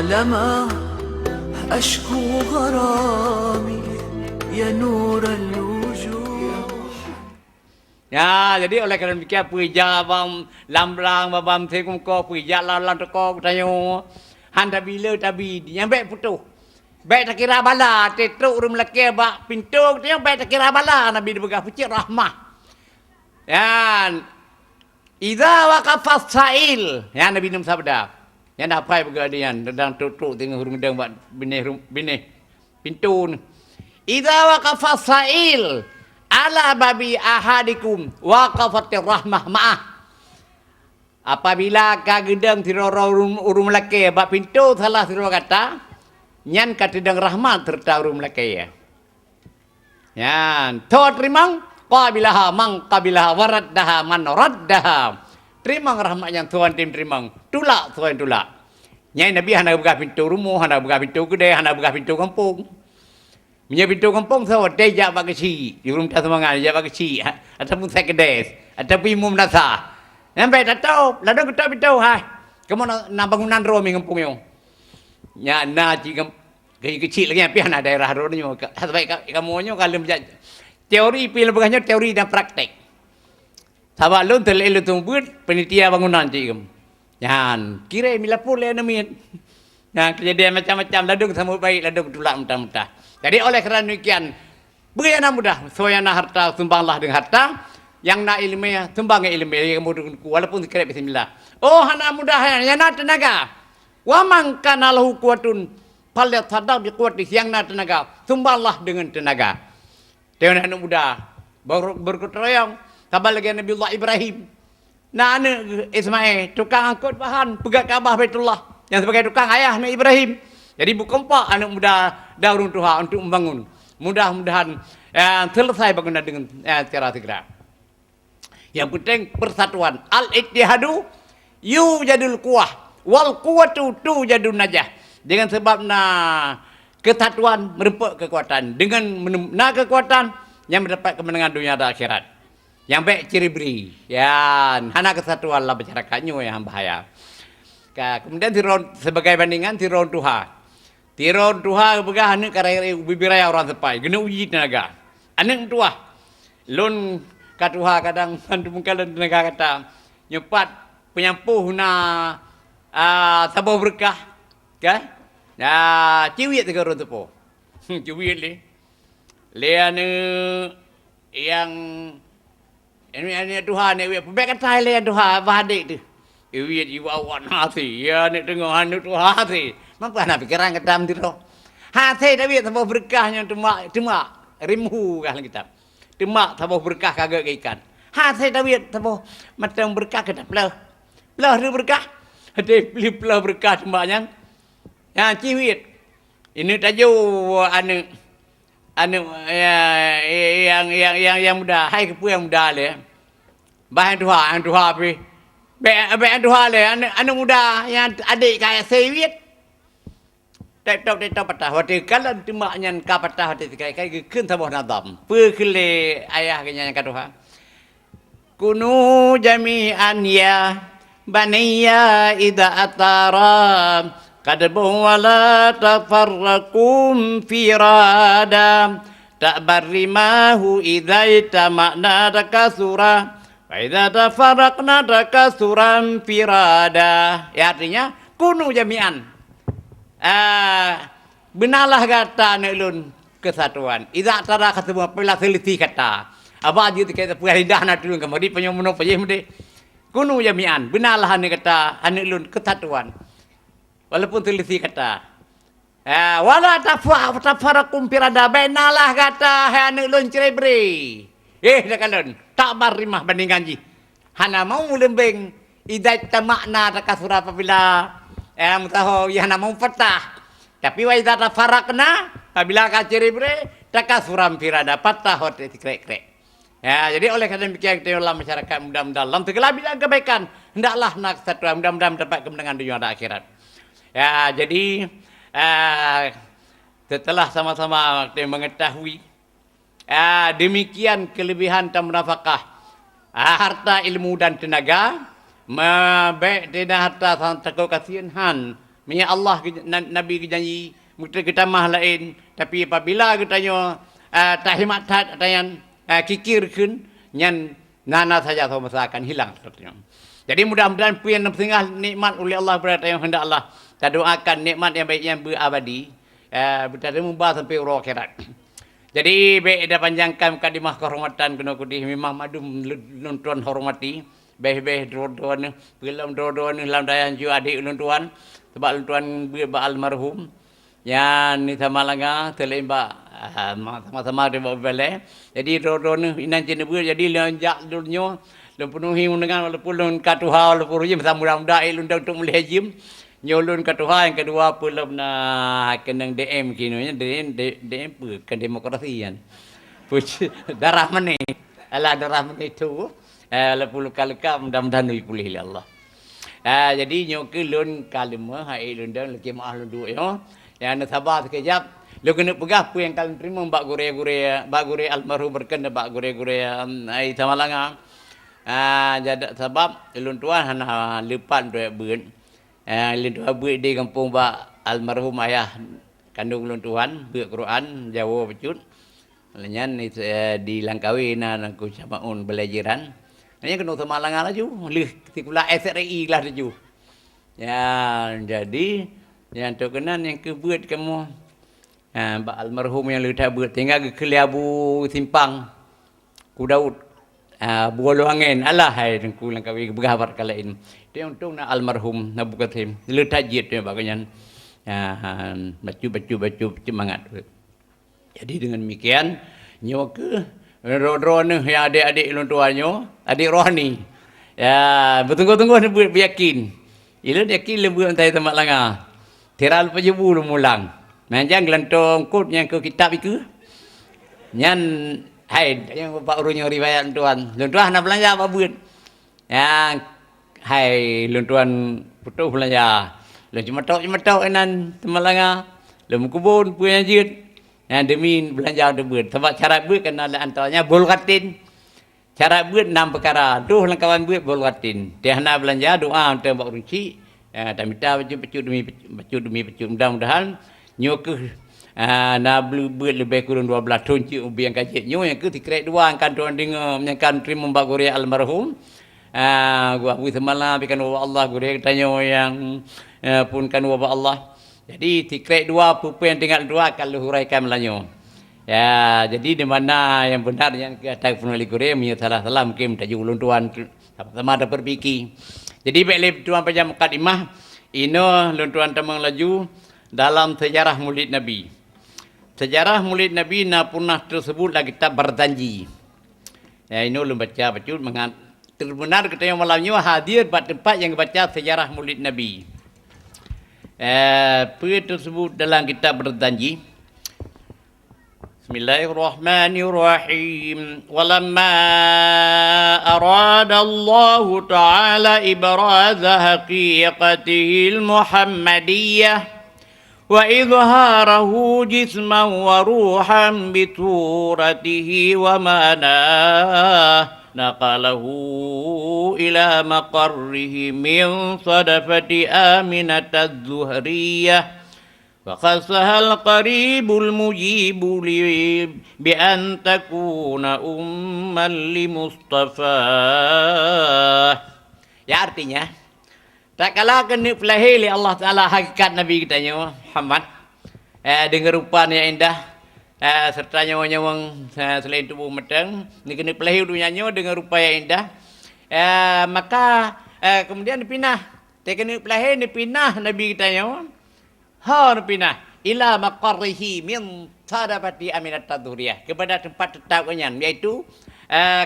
طالما أشكو غرامي يا نور الوجوه. Ya, jadi oleh kerana demikian puja bam lambrang babam tekum ko puja lalan teko tayo handa bila tabi nyambe putuh. Baik tak kira bala tetruk rum leke bak pintu dia baik tak kira bala Nabi dibegah pucik rahmah. Ya, idza waqafas sa'il. Ya Nabi nam sabda. Yang dah pai bergadian sedang tutuk tengah hurung dang buat binih pintu. Idza waqafas sa'il ala babi ahadikum waqafatir rahmah ma'ah. Apabila kagedang tiroro urum laki bak pintu salah tiroro kata nyan kata dang rahmat serta urum laki ya. Yan to terimang qabilaha mang qabilaha waraddaha man raddaha. Terimang rahmat yang Tuhan terimang. Tulak Tuhan tulak. Nyai Nabi hendak buka pintu rumah, hendak buka pintu kedai, hendak buka pintu kampung. Punya pintu kampung sahaja dia jak bagi si, di rumah tak semangat jak bagi si, ataupun saya kedai, ataupun imam nasa. Sampai tak tahu, lalu kita pintu, hai, kamu nak bangunan romi kampung yo. Ya, na jika kecil lagi, tapi anak daerah romi yo. Sampai kamu yo kalau macam teori pilih bukannya teori dan praktek. Sabak lun terlelu tumbut penitia bangunan jikam. Jangan kira mila pula namin. Nah, kejadian macam-macam ladung sama baik ladung tulak mentah-mentah. Jadi oleh kerana demikian, beri anak mudah, soyana harta sumbanglah dengan harta, yang nak ilmiah sumbang ilmiah walaupun sekiranya bismillah. Oh anak mudah yang nak tenaga. Wa man kana lahu quwwatun falyatasaddaq bi quwwatihi, yang nak tenaga, sumbanglah dengan tenaga. Dengan anak mudah berkeroyong, tambah lagi Nabi Allah Ibrahim. Nah anak Ismail tukang angkut bahan pegang Kaabah Baitullah yang sebagai tukang ayah Nabi Ibrahim. Jadi bukan pak anak muda daurun Tuhan untuk membangun. Mudah-mudahan selesai bangunan dengan secara segera. Yang penting persatuan. Al-ittihadu yujadul quwah wal quwwatu tujadun najah. Dengan sebab kesatuan merempuk kekuatan. Dengan kekuatan yang mendapat kemenangan dunia dan akhirat. Yang baik ciri beri. Ya, hana kesatuan lah masyarakatnya yang bahaya. Kemudian sebagai bandingan tiron Tuhan. Tiron Tuhan begah anak karaya bibiraya orang sepai. Kena uji tenaga. Anak tua. Lun katuha kadang bantu mungkin tenaga kata. Nyepat penyampuh sabah berkah. Kan? Ciwit tegak orang tepo. Ciwit le. Le yang ini Tuhan ni. Baik kata le Tuhan. Bahadik tu. Iwit iwa awak nasi. Ya ni tengok anak Tuhan nasi. Mampu nak fikiran kata amdiro. Hati tapi tambah berkahnya demak rimhu kah kita. Demak tambah berkah kagak ikan. Hati tapi tambah macam berkah kita pelah. Pelah tu berkah. Hati pilih pelah berkah demaknya. Ya ciwit. Ini tajuk anu yang muda. Hai kepu yang muda le. Bahan Tuhan api. Bahan Tuhan le anu muda yang adik kayak sewit. Tetap patah. Waktu kalau demaknya kau patah waktu kai kun sabah nadam. Perkele ayah kenya yang kata. Kunu jami'an ya baniya idza atara kadbu wala tafarraqum firada ta'barrimahu idza tama'na takasura wa idza tafarraqna takasuran firada. Ya artinya kunu jami'an. Benarlah kata anak lun kesatuan. Iza tara kata semua pela seliti kata. Apa aja kita punya lidah nak turun kemari penyomono payah mesti. Kunu jami'an. Benarlah anak kata anak lun kesatuan. Walaupun seliti kata. Wala tafarakum pirada. Benarlah kata anak lun cerai beri. Dah kalon tak barimah banding ganji. Hana mau lembeng. Iza tamakna takasura apabila mutaho yang nak patah. Tapi wa idza tafarraqna apabila kaciri bre takasuram firada patah hot krek-krek. Ya, jadi oleh kerana demikian kita dalam masyarakat mudah-mudahan dalam segala bidang kebaikan hendaklah nak kesatuan mudah-mudahan mendapat kemenangan dunia dan akhirat. Ya, jadi setelah sama-sama kita mengetahui demikian kelebihan dan nafkah harta ilmu dan tenaga. Baik tidak harta takut kasihan Minyak Allah Nabi janji kita mah lain. Tapi apabila katanya tahimat tayan kikir kun nyan nana saja sama akan hilang sepertinya. Jadi mudah-mudahan puan tengah nikmat oleh Allah berada yang hendak Allah. Kita doakan nikmat yang baik yang berabadi. Berada mubah sampai urang akhirat. Jadi baik ada panjangkan mukadimah kehormatan kena kudih memang madu nonton hormati. Baik-baik dua-dua ni film dua-dua ni dalam dayan ju adik luntuan sebab luntuan almarhum yang ni sama langa terlemba sama-sama dia boleh jadi dua-dua ni inan cina ber jadi lonjak dunia dan penuhi dengan walaupun lun katuha walaupun rujim sama muda-muda lundang untuk melihat jim nyolun katuha yang kedua pelum na kenang DM kini DM kan demokrasi kan darah mana ala darah mana itu Lepas luka-luka mudah-mudahan lebih pulih oleh Allah. Jadi nyok ke lun kalimah hai lun dan lagi maah lun dua yo. Yang nak sabar sekejap. Lu kena pegah apa yang kalian terima bak gure almarhum berkena bak gure ai samalanga. Jadi sebab lun tuan hana lepan dua beun. Lun tuan beun di kampung bak almarhum ayah kandung lun tuan beuk Quran Jawa pecut. Lenyan di Langkawi nan ku samaun belajaran. Ini kena sama langan laju, lih tikula SRI lah laju. Ya, jadi yang terkenan yang kebuat kamu, Mbak almarhum yang ludah buat tinggal ke Keliabu Simpang, Kudaud, Bulu Angin, Allah hai ku Langkawi bergabar kalain. Dia untung nak almarhum nak buka tim, ludah jit dia bagainya, baju semangat. Jadi dengan demikian, nyoke Ron yang adik-adik lun tuannya, adik rohani. Ya, bertunggu-tunggu dia beryakin. Ila yakin lebih antai tempat langa. Tiral pejebu lu mulang. Manjang gelantong kod yang ke kitab itu. Nyan hai yang bapak urunnya riwayat tuan. Lun tuan nak belanja apa buat? Yang hai lun tuan putus belanja. Lun cuma tok enan tempat langa. Lun kubun punya jid. Yang demi belanja ada buat. Sebab cara buat kan ada antaranya bol katin. Cara buat 6 perkara. Duh kawan buat bol katin. Dia nak belanja doa untuk Mbak Runci. Dan minta baju demi baju. Mudah-mudahan nyok nak buat lebih kurang 12 tahun cik ubi yang kajit. Nyok yang ke tikrek dua angkan tuan dengar menyangkan terima Mbak Guri almarhum. Gua aku semalam bikan wabak Allah Guri tanya yang pun kan wabak Allah. Jadi tikrek dua pupu yang tinggal dua akan luhuraikan melanyo. Ya, jadi di mana yang benar yang kata penuli Korea salah mungkin tajuk ulun tuan sama ada perpiki. Jadi baik tuan pajak mukadimah ino ulun tuan temang laju dalam sejarah Maulid Nabi. Sejarah Maulid Nabi na pernah tersebut lagi kitab berjanji. Ya, ini ulun baca betul terbenar kita yang malamnya hadir pada tempat yang baca sejarah Maulid Nabi. Tersebut dalam kitab berjanji. Bismillahirrahmanirrahim. Walamma arada Allah Ta'ala ibraza haqiqatihi al-Muhammadiyah wa izharahu jisman wa ruhan bituratihi wa manah نقله إلى مقره من صدفة آمنة الزهرية وخصها القريب المجيب بأن تكون أما لمصطفاه. Ya artinya, tak kala kena pelahir oleh Allah Ta'ala hakikat Nabi kita Muhammad dengan rupa yang indah. Serta nyawa-nyawa selain tubuh matang ni kena pelahir dunianya dengan rupa yang indah. Maka kemudian dipindah. Dia kena pelahir dipindah Nabi kita nyawa. Dipindah ila maqarrihi min sadabati aminat tadhuriyah, kepada tempat tetapnya iaitu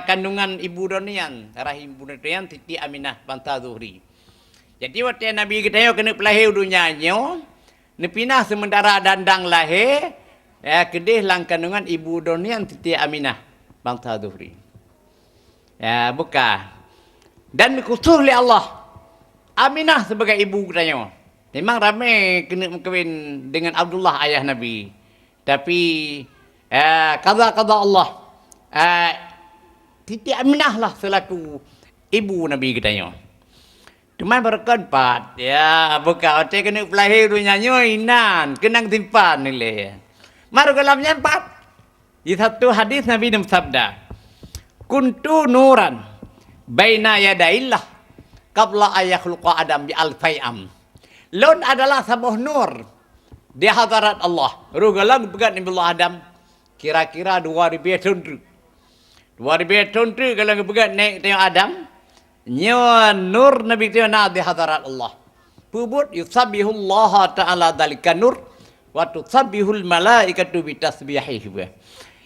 kandungan ibu donian, rahim ibu donian Siti Aminah banta Zuhri. Jadi waktu Nabi kita nyawa kena pelahir dunianya dipindah sementara dandang lahir. Kedih lang kandungan ibu donian Siti Aminah bangsa Zuhri. Buka. Dan khusus oleh Allah. Aminah sebagai ibu katanya. Memang ramai kena kahwin dengan Abdullah ayah Nabi. Tapi qada Allah. Siti Aminah lah selaku ibu Nabi katanya. Teman berkon pat. Ya, buka otak kena pelahir dunia inan, kenang timpan nilai. Maru kalamnya pat. Di satu hadis Nabi sabda, kuntu nuran baina yadaillah qabla ayakhluqa Adam bi alfai'am. Lon adalah sebuah nur di hadarat Allah. Rugalang begat Nabi Allah Adam kira-kira 2000 tahun tu. 2000 tahun tu kalau begat naik tengok Adam, nyawa nur Nabi tengok na di hadarat Allah. Pubut yusabbihullah ta'ala dalika nur wa tusabbihul malaikatu bi tasbihihi.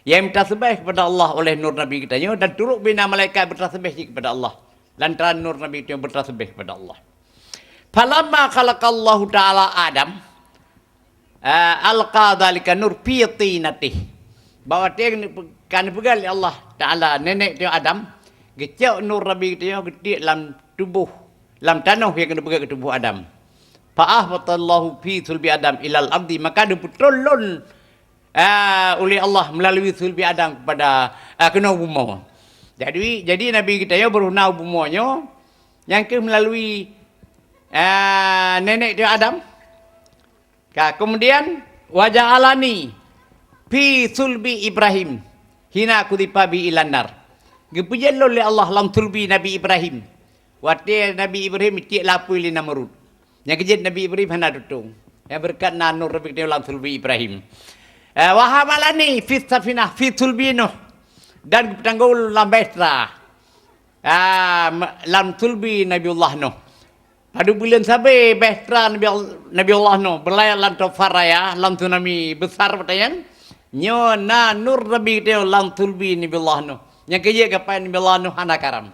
Yang bertasbih kepada Allah oleh nur Nabi kita dan turut bina malaikat bertasbih kepada Allah. Lantaran nur Nabi kita bertasbih kepada Allah. Falamma khalaqallahu ta'ala Adam alqa dhalika nur fi tinatih. Bahawa dia kan pegal Allah Ta'ala nenek dia Adam gecek nur Nabi kita getik dalam tubuh dalam tanah yang kena pegang ke tubuh Adam. Fa'ahbatallahu fi sulbi Adam ilal ardi, maka dia turun oleh Allah melalui sulbi Adam kepada kena bumi. Jadi Nabi kita ya berunau bumanya yang ke melalui nenek dia Adam. Kemudian wajah alani fi sulbi Ibrahim hina kudipa bi ilanar. Gepujan oleh Allah lam sulbi Nabi Ibrahim. Waktu Nabi Ibrahim cik lapu li Namrud. Yang kejit Nabi Ibrahim hana tutung. Yang berkat nanur Nabi kita lam sulbi Ibrahim. Wahamalani fi safinah fi sulbi Nuh. Dan petanggul lam Baisra. Lam sulbi Nabiullah Nuh. Pada bulan sabai Baisra Nabiullah Nuh berlayar lam Tafaraya lam tsunami besar patayan. Nyo na nur Nabi kita lam sulbi Nabiullah Nuh. Yang kaya kapan Nabiullah Nuh anak karam.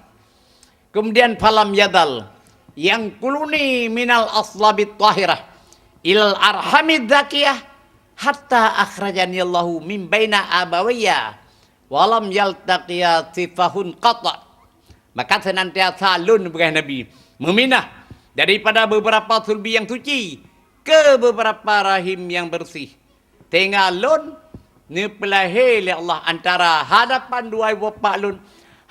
Kemudian falam yadal yang kuluni minal aslabit tahirah ilal arhamid zakiyah hatta akhrajani Allahu min baina abawayya walam yaltaqiya sifahun qata. Maka senantiasa lun begai Nabi meminah daripada beberapa sulbi yang suci ke beberapa rahim yang bersih. Tengah lun ni pelahir oleh Allah antara hadapan dua bapa lun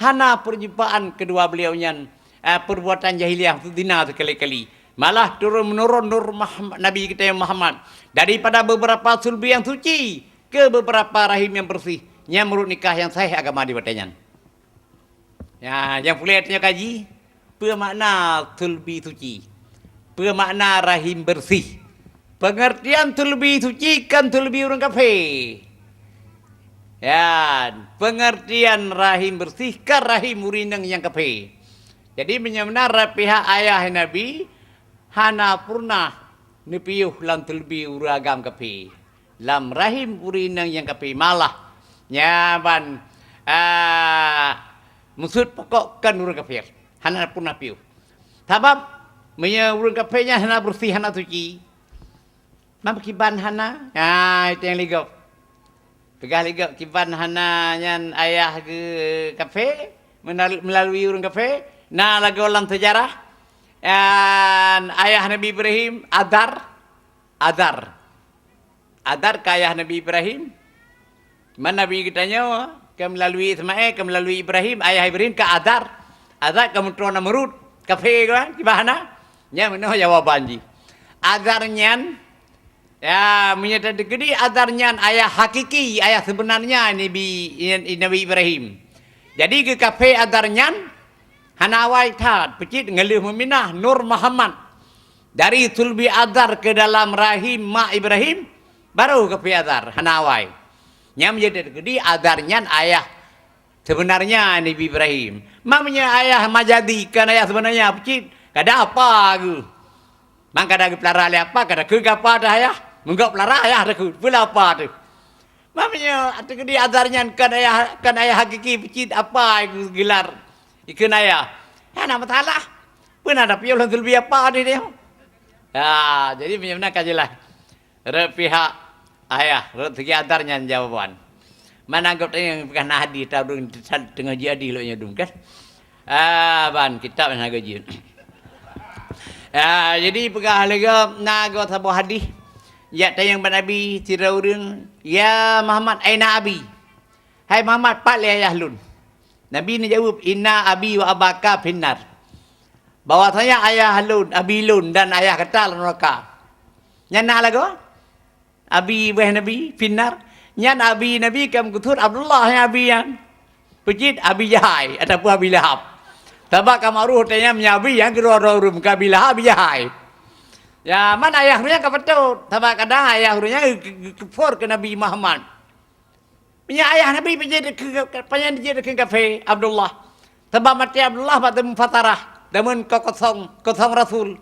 hana perjumpaan kedua beliaunya perbuatan jahiliah zina sekali-kali. Malah turun menurun nur Nabi kita yang Muhammad daripada beberapa sulbi yang suci ke beberapa rahim yang bersih. Yang menurut nikah yang sahih agama di batanyan. Ya, yang boleh tanya kaji, apa makna sulbi suci? Apa makna rahim bersih? Pengertian sulbi suci kan sulbi orang kafir. Ya, pengertian rahim bersih kan rahim urinang yang kafir. Jadi benar pihak ayah Nabi hana pernah nepiuh lam tulbi uragam kafir. Lam rahim urinang yang kafir malah nyaban maksud pokok kan urang kafir. Hana pernah piuh. Sebab urang kafirnya hana bersih hana suci. Mam kiban hana. Itu yang ligau. Pegah ligau kiban hana nyan ayah ke kafe melalui urang kafe. Nah lagu dalam sejarah ayah Nabi Ibrahim Adar ke ayah Nabi Ibrahim. Mana Nabi kitanya ke melalui Ismail ke melalui Ibrahim, ayah Ibrahim ke Adar ke Mutrona Namrud kafe kan kibahana nya menoh jawaban ji Adar nyan ya menyatakan gede Adar nyan ayah hakiki ayah sebenarnya Nabi Ibrahim. Jadi ke kafe Adar nyan hanawai tad pecit ngelih meminah Nur Muhammad dari sulbi Adar ke dalam rahim mak Ibrahim baru ke Adar hanawai nyam jadi gede Adarnya ayah sebenarnya Nabi Ibrahim mamanya ayah majadi kan ayah sebenarnya pecit kada apa aku mang kada pelara le apa kada ke apa dah ayah menggap pelara ayah dah ku pula apa tu mamanya atu gede Adarnya kan ayah hakiki pecit apa aku gelar ikan ayah. Ya nak masalah. Pun ada piul untuk lebih apa dia. Ya, jadi benar kajilah. Pihak ayah, segi adarnya jawaban. Mana anggap yang bukan hadi tahu dengan jadi lo nyadum kan? Ban kitab yang gaji. Jadi pegah lega naga sabu hadis. Ya tayang Nabi tira urang, ya Muhammad aina abi. Hai Muhammad pak le ayah lun. Nabi ni jawab inna abi wa abaka finnar. bahwasanya ayah Lun, Abi Lun dan ayah kata dalam neraka. Nyana lagu? Abi weh Nabi finnar. Nyan Abi Nabi kam kutur Abdullah yang Abi yang pejit Abi Jahai ataupun Abi Lahab. Tabak kamaruh tanya menyabi yang kedua rum Abi Lahab Abi Jahai. Ya mana ayah runya kapatut. Tabak kadang ayah runya kufur ke Nabi Muhammad. Punya ayah Nabi pejit panjang dia ke kafe Abdullah. Tabak mati Abdullah batem fatarah. Damun kosong Rasul.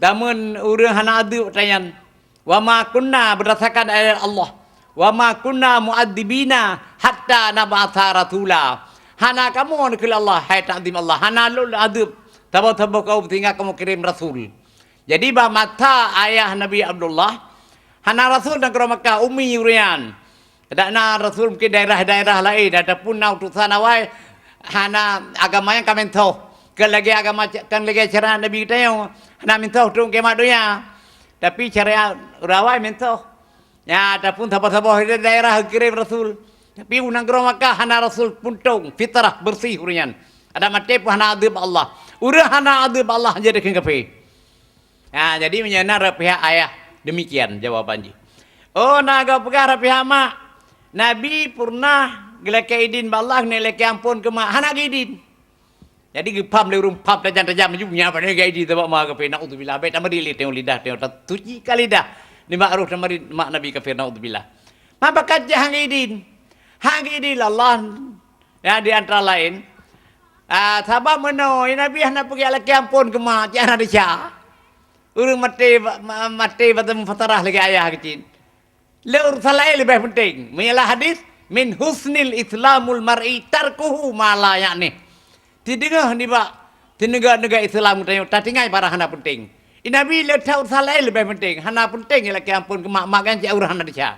Damun urang hana adu tayan. Wa ma kunna berdasarkan ayat Allah. Wa ma kunna muadzibina hatta nab'atha rasula. Hana kamu nikul Allah hai ta'zim Allah. Hana lul adab. Tabo-tabo kau tinggal kamu kirim Rasul. Jadi ba mata ayah Nabi Abdullah hana Rasul negara Makkah ummi urian. Adakna Rasul mungkin daerah-daerah lain ataupun utusan awal hana agama yang kami tahu. Kan lagi agama kan lagi cara Nabi kita yang hana minta tung kemat dunia. Tapi cara rawai minta. Ya ataupun tapa-tapa daerah kirim Rasul. Tapi negara Makkah hana Rasul puntung fitrah bersih urian. Ada mati pun hana adab Allah. Urang hana adab Allah jadi kafe. Ya jadi menyenar pihak ayah demikian jawabannya. Oh naga pegara pihak mak. Nabi pernah gelake idin ballah ne leke ampun ke mak hana idin. Jadi gepam le rum pap tajam-tajam junya pada ga idin tabak mak ke naudzubillah baik tambah dilit tengok lidah tengok tuji kali dah. Ni makruh tambah mak Nabi kafir naudzubillah. Ma bakat hang idin. Hang idin Allah ya di antara lain sabab menoi Nabi hana pergi leke ampun ke mak jangan ada sya. Urang mati batam fatarah lagi ayah kecil. Le urusan lain lebih penting. Menyalah hadis min husnil islamul mar'i tarkuhu ma la ya'ni. Tidengah ni pak. Negara Islam tanya tatingai para hana penting. Nabi le tahu urusan lain lebih penting. Hana penting lagi ampun ke mak kan jauh hana dia.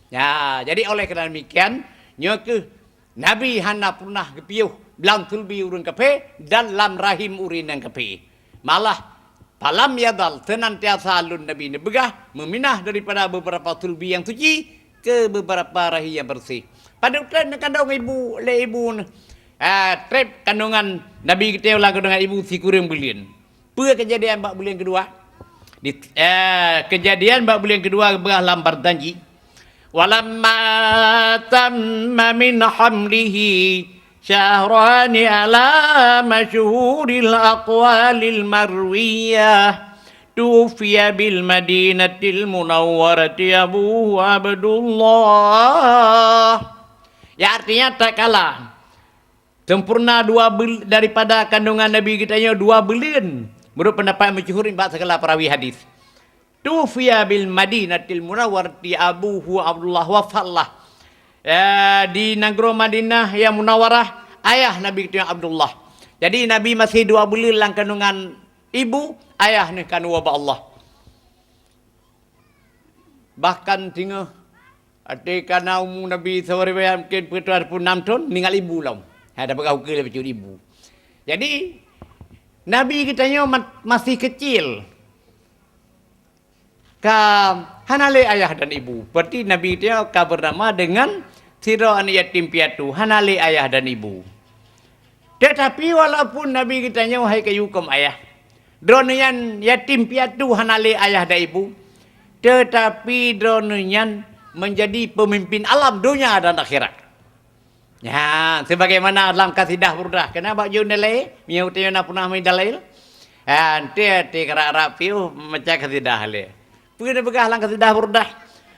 Ya, jadi oleh kerana demikian nyoke Nabi hana pernah kepiuh dalam tulbi urang kape dan dalam rahim urin yang kape. Malah Palam yadal senantiasa alun Nabi ini begah meminah daripada beberapa tulbi yang suci ke beberapa rahim yang bersih. Pada ukran kandung ibu le ibu trip kandungan Nabi kita ulang dengan ibu si kurang bulan. Apa kejadian bab bulan kedua? Kejadian bab bulan kedua begah lambar janji. Walamma tamma min hamlihi شهران على مشهور الأقوال المروية توفي بالمدينة المنورة أبوه عبد الله. Ya artinya tak kalah sempurna daripada kandungan Nabi kita 2 bulan menurut pendapat masyhur imbak segala perawi hadis. Tufiya bil Madinatil Munawwarati Abuhu Abdullah wafallah. Di negara Madinah yang Munawarah ayah Nabi kita Abdullah. Jadi Nabi masih 2 bulan dalam kandungan ibu, ayah ni kan wabah Allah. Bahkan tinggal ketika Nabi SAW mungkin putra pun 6 tahun meninggal ibu lah. Ada berkau ke lebih ibu. Jadi Nabi kita masih kecil. Hanale ayah dan ibu. Berarti Nabi dia bernama dengan sira an yatim piatu. Hanale ayah dan ibu. Tetapi walaupun Nabi kita wahai kayukum ayah. Dronian yatim piatu hanale ayah dan ibu. Tetapi dronian menjadi pemimpin alam dunia dan akhirat. Ya, sebagaimana dalam kasidah burdah. Kenapa jun dalai? Miau tayona punah mai dalai. Ante kara rapiu macam kasidah le. Pernah begah kasidah burdah.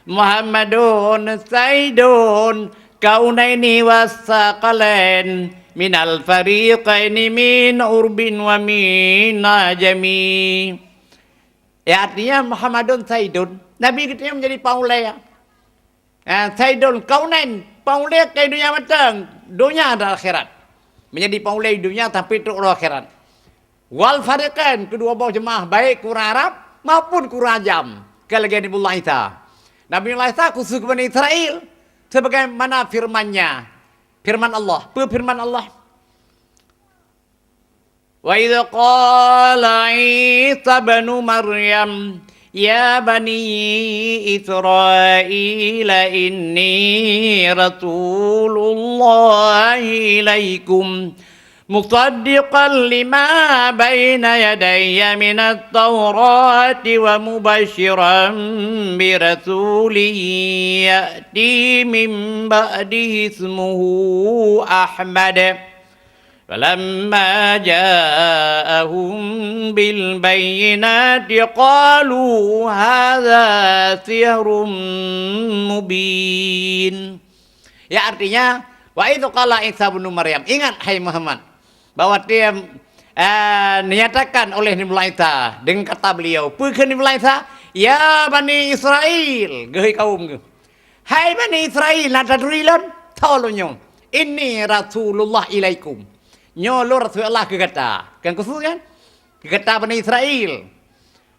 Muhammadun Saidun kaunaini wasaqalain minal fariqaini min urbin wa min ajami. Ya artinya Muhammadun Saidun. Nabi kita menjadi paulaya. Saidun kaunain. Paulaya ke dunia matang. Dunia dan akhirat. Menjadi paulaya dunia tapi itu akhirat. Wal fariqain. Kedua bawah jemaah baik kurang Arab maupun kurang Ajam. Kelegian Nabiullah Isa. Nabiullah Isa khusus kepada Israel. Sebagaimana firmannya. Firman Allah. Apa firman Allah? Wa idza qala Isa bin Maryam ya bani Israil inni rasulullah ilaikum مصدقا لما بين يدي من التوراة ومبشرا برسول يأتي من بعده اسمه أحمد فلما جاءهم بالبينات قالوا هذا سحر مبين. Ya artinya wa itu qala Isa bin Maryam. Ingat hai Muhammad bahwa dia dinyatakan oleh Nabi Isa dengan kata beliau, "Pukeun Nabi Isa, ya Bani Israel, geuy kaum ge. Hai Bani Israel, natadrilun tolonyo. Ini Rasulullah ilaikum." Nyolo Rasulullah ke kata. Kan khusus kan? Ke kata Bani Israel.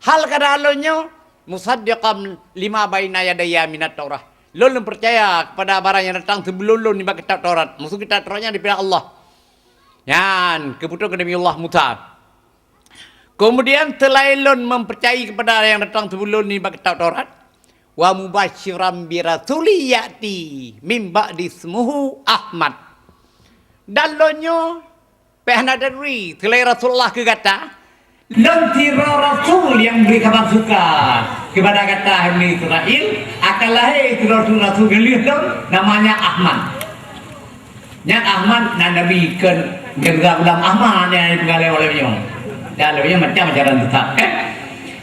Hal kada alonyo musaddiqan lima baina yadayya minat Taurah. Lulun percaya kepada barang yang datang sebelum lulun di kitab Taurat. Maksud kitab Tauratnya di pihak Allah. Yan, keputusan Nabi Allah Musa. Kemudian telailun mempercayai kepada yang datang sebelum ni bagi kitab Taurat. Wa mubasyiran bi rasuli yati mim ba'di ismuhu Ahmad. Dalonyo pehna dari telai Rasulullah ke kata lantira Rasul yang beri kabar suka kepada kata Bani Israel akan lahir Rasul geliat namanya Ahmad. Yang Ahmad dan Nabi kan juga ulang Ahmad yang dipengaruhi oleh beliau. Dan beliau macam ajaran tetap.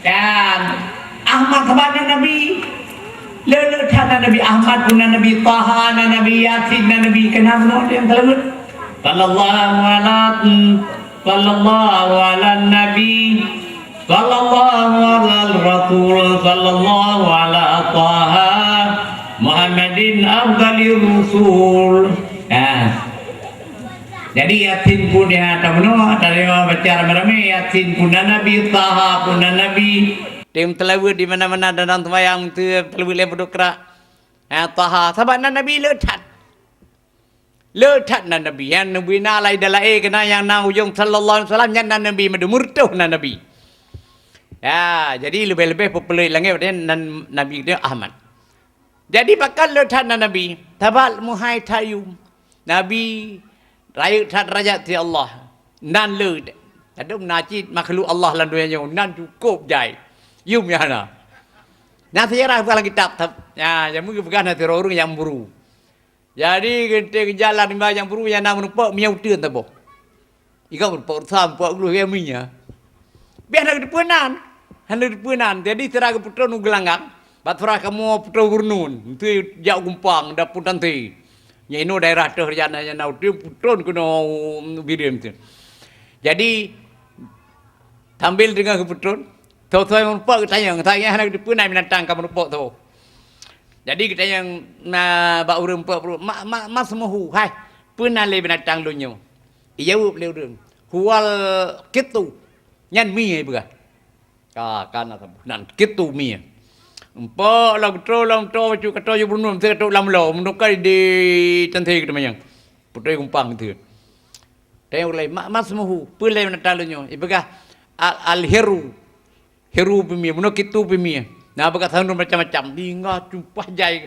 Dan Ahmad kepada Nabi, leluhur Nabi Ahmad pun Nabi Taha, Nabi Yasin, Nabi kenapa yang tersebut? Sallallahu ala Nabi, sallallahu ala Rasul, sallallahu ala Taha, Muhammadin afdalir Rasul. Jadi Yasin pun dia tak benar dari baca ramai-ramai Yasin pun Nabi Taha pun Nabi tim telawur di mana-mana dalam sembahyang tu telawur le berdokrak Taha sahabat Nabi letat Nabi yang Nabi nalai dalai kena yang na ujung sallallahu alaihi wasallam yang Nabi murtuh Nabi. Ya, jadi lebih-lebih popular lagi dan Nabi dia Ahmad. Jadi bakal letat Nabi tabal muhai tayum Nabi raya tat raja ti Allah nan le ada najid makhluk Allah lan dunia nan cukup jai yum ya na na sejarah dalam kitab ya yang mungkin bukan hati orang yang buru jadi kita jalan yang buru yang nama nampak miau tieun ta boh ika nampak sam pak lu ya minya biar nak dipunan hendak dipunan jadi serah putra nu gelangang patra kamu putra gurnun tu jauh gumpang dapun tanti nya ino daerah tu jana nya nau tu putron kuno birim tu. Jadi tampil dengan keputron, tahu-tahu yang lupa kita yang nak dipunai binatang kamu lupa tu. Jadi kita yang bak urang lupa mas semuhu, hai punai le binatang lunyo. Iyau le urang. Hual kitu nyan mi ai bukan. Kan nan kitu mi. Empat lam tro cu kata ju bunum te tok lam lo menukar di tanti kita mayang putri gumpang tu teh ulai mas muhu pulai natalunya ibagah al heru bimi menuk itu bimi nah bagat sanu macam-macam dingah cumpah jai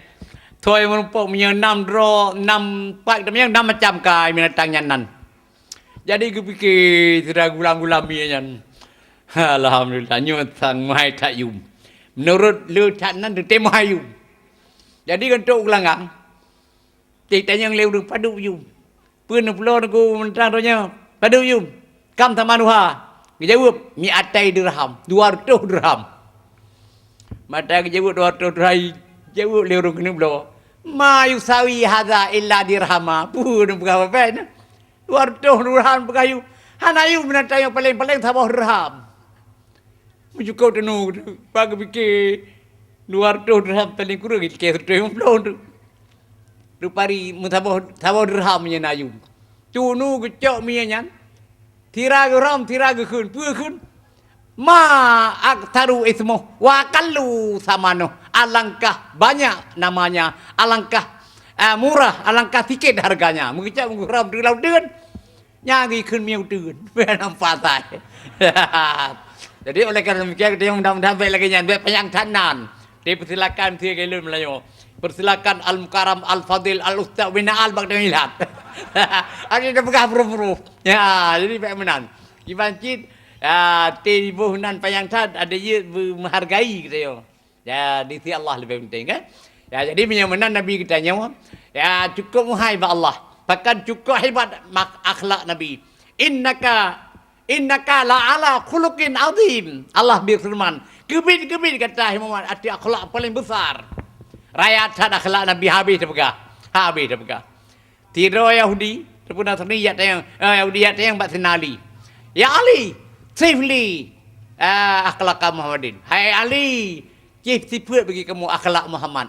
toy menumpuk punya 6 dro 6 pak kita mayang 6 macam kai binatang nyanan jadi ku fikir sudah gulam-gulam nyan alhamdulillah nyutang mai tayum menurut leluhur nan tu temu hayu. Jadi kan tok gelangang. Kita yang leu padu yum. Pun pulau aku mentang ronya padu yum. Kam tamanuha. Dijawab mi atai dirham, 200 dirham. Mata dijawab 200 dirham. Jawab leu kena pulau. Ma yusawi hadza illa dirhama. Pun berapa ben? 200 dirham berkayu. Hanayu binatang yang paling sabah dirham. Mencukup tenu bagi fikir 200 dirham paling kurang ke 150 tu. Rupari sabah dirham nya nayu. Cunu gecok mi nyan. Tira geram tira ge kun pu kun. Ma aktaru ismu wa qallu samano. Alangkah banyak namanya, alangkah murah, alangkah sikit harganya. Mengecak menggeram di laut deun. Nyagi kun miau deun. Benam patai. Jadi oleh kerana demikian kita yang mudah-mudahan baik lagi baik penyangtanan. Dipersilakan tiga kali Melayu. Persilakan Al-Mukarram, Al-Fadil, Al-Ustaz, Wina Al-Baghdad. Ada dah pegang buru-buru. Ya, jadi baik menan. Kibancit tibuh nan payang tad ada ye menghargai kita yo. Ya, di sisi Allah lebih penting kan. Ya, jadi menan Nabi kita nyawa. Ya, cukup muhai ba Allah. Bahkan cukup hebat akhlak Nabi. Innaka la ala khuluqin azim. Allah berfirman, gebit-gebit kata Muhammad arti akhlak paling besar. Rakyat sad akhlak Nabi habis terpegah. Habis terpegah. Tiro Yahudi, terpun Nasrani Yahudi yang bat senali. Ya Ali, sifli akhlak Muhammadin. Hai Ali, cip siput bagi kamu akhlak Muhammad.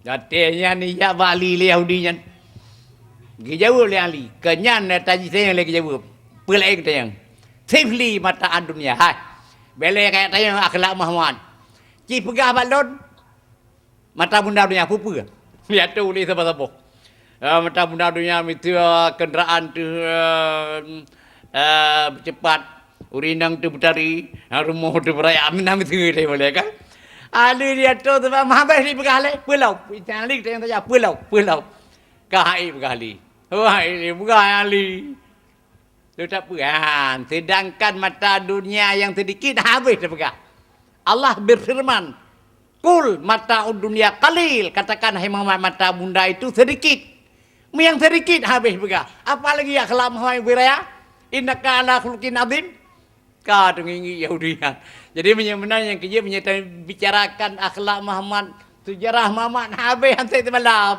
Jadinya ni ya Bali Yahudi nya. Jawab le Ali. Kenyan tanya saya lagi jawab. Pelai kita yang. Sifli mata dunia. Hai. Bele kayak tanya akhlak Muhammad. Cip pegah balon. Mata bunda dunia apa? Lihat tu ni siapa-siapa. Mata bunda dunia itu kenderaan tu cepat. Urinang tu bertari. Rumah tu beraya. Minam itu dia boleh kan? Ali lihat tu sebab Muhammad ni pegah le. Pulau. Jangan lagi tanya saja. Pulau. Kahai pegah Ali. Wahai ni pegah Ali. Lu tak pegang. Sedangkan mata dunia yang sedikit habis dah pegah. Allah berfirman. Kul mata dunia qalil. Katakan hai Muhammad mata bunda itu sedikit. Yang sedikit habis pegah. Apalagi akhlak Muhammad beraya. Innaka ala khuluqin azim. Kau dengi Yahudi. Jadi benar yang kerja bicarakan akhlak Muhammad. Sejarah Muhammad habis sampai malam.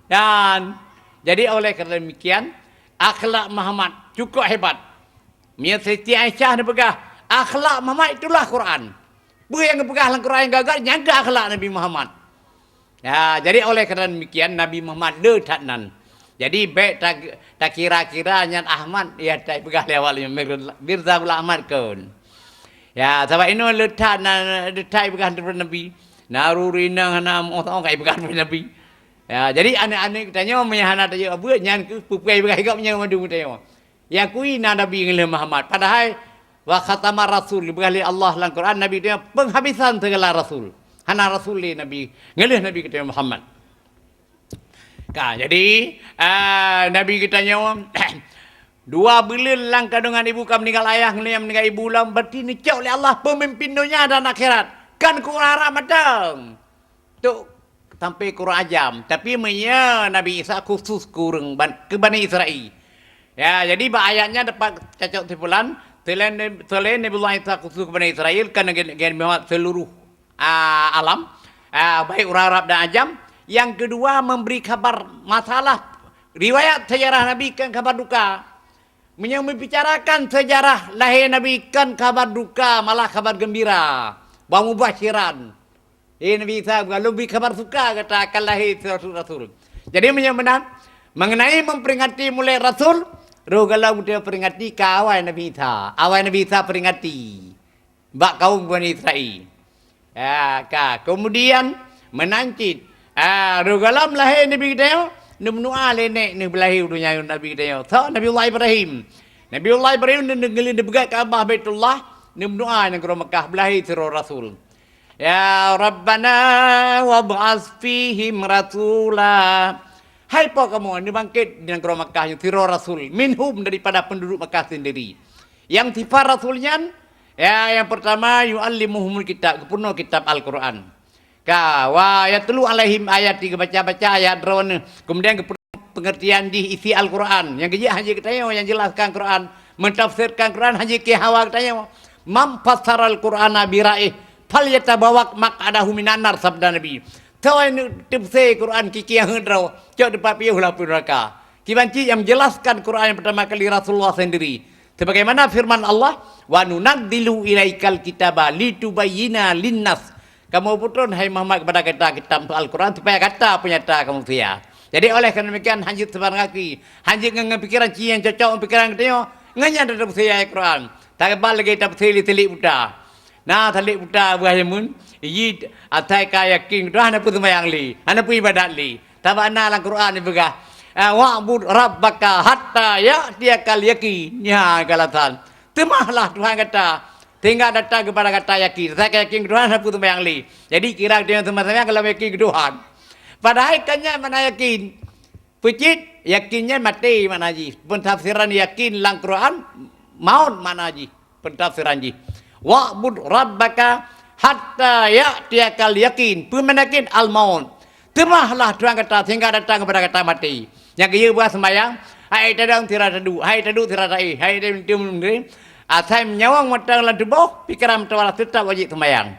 Dan jadi oleh kerana demikian akhlak Muhammad cukup hebat. Mia Siti Aisyah dia pegah akhlak Muhammad itulah Quran. Bukan yang pegang Al-Quran yang gagal nyangka akhlak Nabi Muhammad. Ya, jadi oleh kerana demikian Nabi Muhammad letaknan. Jadi baik tak kira-kira nyan Ahmad ya tak pegang lewatnya Mirza Ghulam Ahmad kun. Ya, sebab ini letak pegang daripada Nabi. Naruri nang nam orang kai pegang daripada Nabi. Ya, jadi anak-anak tanya menyahana tanya apa nyan ke pupai pegang gap nya madu tanya. Yang kui Nabi ngele Muhammad padahal wa khatama rasul berkali Allah dalam Quran Nabi dia penghabisan segala rasul. Hana rasul Nabi ngele Nabi kita Muhammad. Jadi Nabi kita nyawa dua bulan lang kandungan ibu kamu meninggal ayah ngeliam meninggal ibu lam berarti nicau oleh Allah pemimpin dunia dan akhirat. Kan Quran matang. Tu sampai Quran ajam. Tapi menya Nabi Isa khusus kurang ke Bani Israel. Ya, jadi ayatnya dapat cacok timbulan. Selain Nabi Isa khusus ke Bani Israel. Kan memang seluruh alam. Baik orang Arab dan ajam. Yang kedua memberi kabar masalah. Riwayat sejarah Nabi kan kabar duka. Membicarakan sejarah lahir Nabi kan kabar duka. Malah kabar gembira. Bahawa mubasyiran. Nabi Isa lebih kabar suka kata akan lahir Rasul. Jadi menyamanan mengenai memperingati mulai Rasul, rogalau dia peringati kawai Nabi Isa. Awai Nabi Isa peringati bak kaum Bani Israel. Ya, kemudian menancit rogalau lahir Nabi kita nemnua lenek ni belahir dunia Nabi kita. So Nabiullah Ibrahim. Nabiullah Ibrahim negeri dekat Kaabah Baitullah nemnua negeri Mekah belahir Rasul. Ya Rabbana wab'ats fihim rasula. Hai po kamu ini bangkit di negeri Makkah yang tiro Rasul minhum daripada penduduk Makkah sendiri. Yang sifat Rasulnya ya yang pertama yu'allimuhumul kitab, penuh kitab Al-Quran. Wa yatlu alaihim ayat baca-baca ayat drone. Kemudian pengertian di isi Al-Quran. Yang kedua hanya kita yang jelaskan Quran, mentafsirkan Quran hanya ke hawa kita. Mam fassara Al-Qur'ana biraih fal yatabawak maq'adahu minan nar sabda Nabi. Tahu ini tafsir Quran kiki yang hendrau. Cok depan piye ulah neraka. Kibanci yang menjelaskan Quran yang pertama kali Rasulullah sendiri. Sebagaimana firman Allah, wa nunazzilu ilaikal kitaba litubayyina linnas. Kamu putrun hai Muhammad kepada kita kitab Al-Quran supaya kata penyata kamu sia. Jadi oleh kerana demikian hanjit sebarang kaki. Hanjit dengan pikiran yang cocok pikiran kita nganya dalam saya Al-Quran. Tak kebal lagi tafsir telik buta. Nah, telik buta buah mun. Yid atai kaya king tu hana pun sembahyang li. Hana pun ibadat li. Tabana dalam Quran ni begah. Wa'bud rabbaka hatta ya'tiyakal yaqin. Ya galatan. Temahlah Tuhan kata. Tinggal datang kepada kata yakin. Saya yakin Tuhan hana pun sembahyang li. Jadi kira dia sembahyang kalau yakin Tuhan. Padahal kannya mana yakin. Pecit yakinnya mati mana ji. Pentafsiran yakin lang Quran maut mana ji. Pentafsiran ji. Wa'bud rabbaka hatta ya'tiyakal yakin. Pemenakin al maut. Temahlah Tuhan kata sehingga datang kepada kata mati. Yang dia buat sembahyang, hai tadang tirada du, hai tadu tirada hai tim asai menyawang matang lan tubuh, pikiran tawala tetap wajib sembahyang.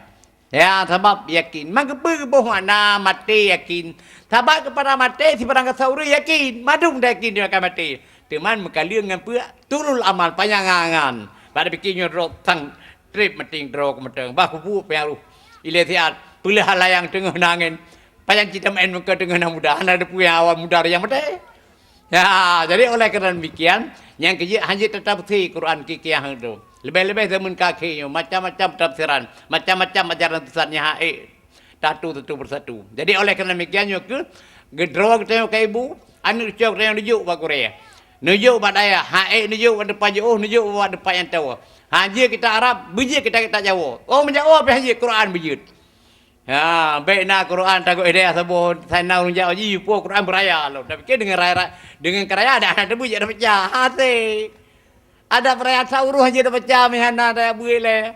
Ya, sebab yakin. Maka berboh mana mati yakin. Sebab kepada mati si barang kasauri yakin. Madung dah yakin dia akan mati. Teman mekaliang dengan pua turul amal panjangan. Pada fikirnya rok tang trip meting drok meteng. Bah kupu pengaruh. Ile siat pula halayang tengah nangin. Panjang kita main muka dengan mudah. Ada punya awal mudah yang mati. Ya, jadi oleh kerana demikian, yang kerja hanya tetap si Quran kikiyah itu. Lebih-lebih zaman kaki, macam-macam tafsiran, macam-macam ajaran tulisannya haik. Satu persatu. Jadi oleh kerana demikian, ke gedrog tengok ke ibu, anu cok tengok nujuk pak Korea. Nujuk pak daya, haik nujuk pada depan jauh, nujuk pada depan yang tahu. Haji kita Arab, biji kita Jawa. Oh menjawab haji Quran biji. Ya, baik nak Quran takut idea sebut saya nak runjak haji po Quran beraya lo. Tapi dengan raya dengan keraya ada anak debu jadi pecah hati. Ada perayaan sauruh aja dah pecah mihana dah buile.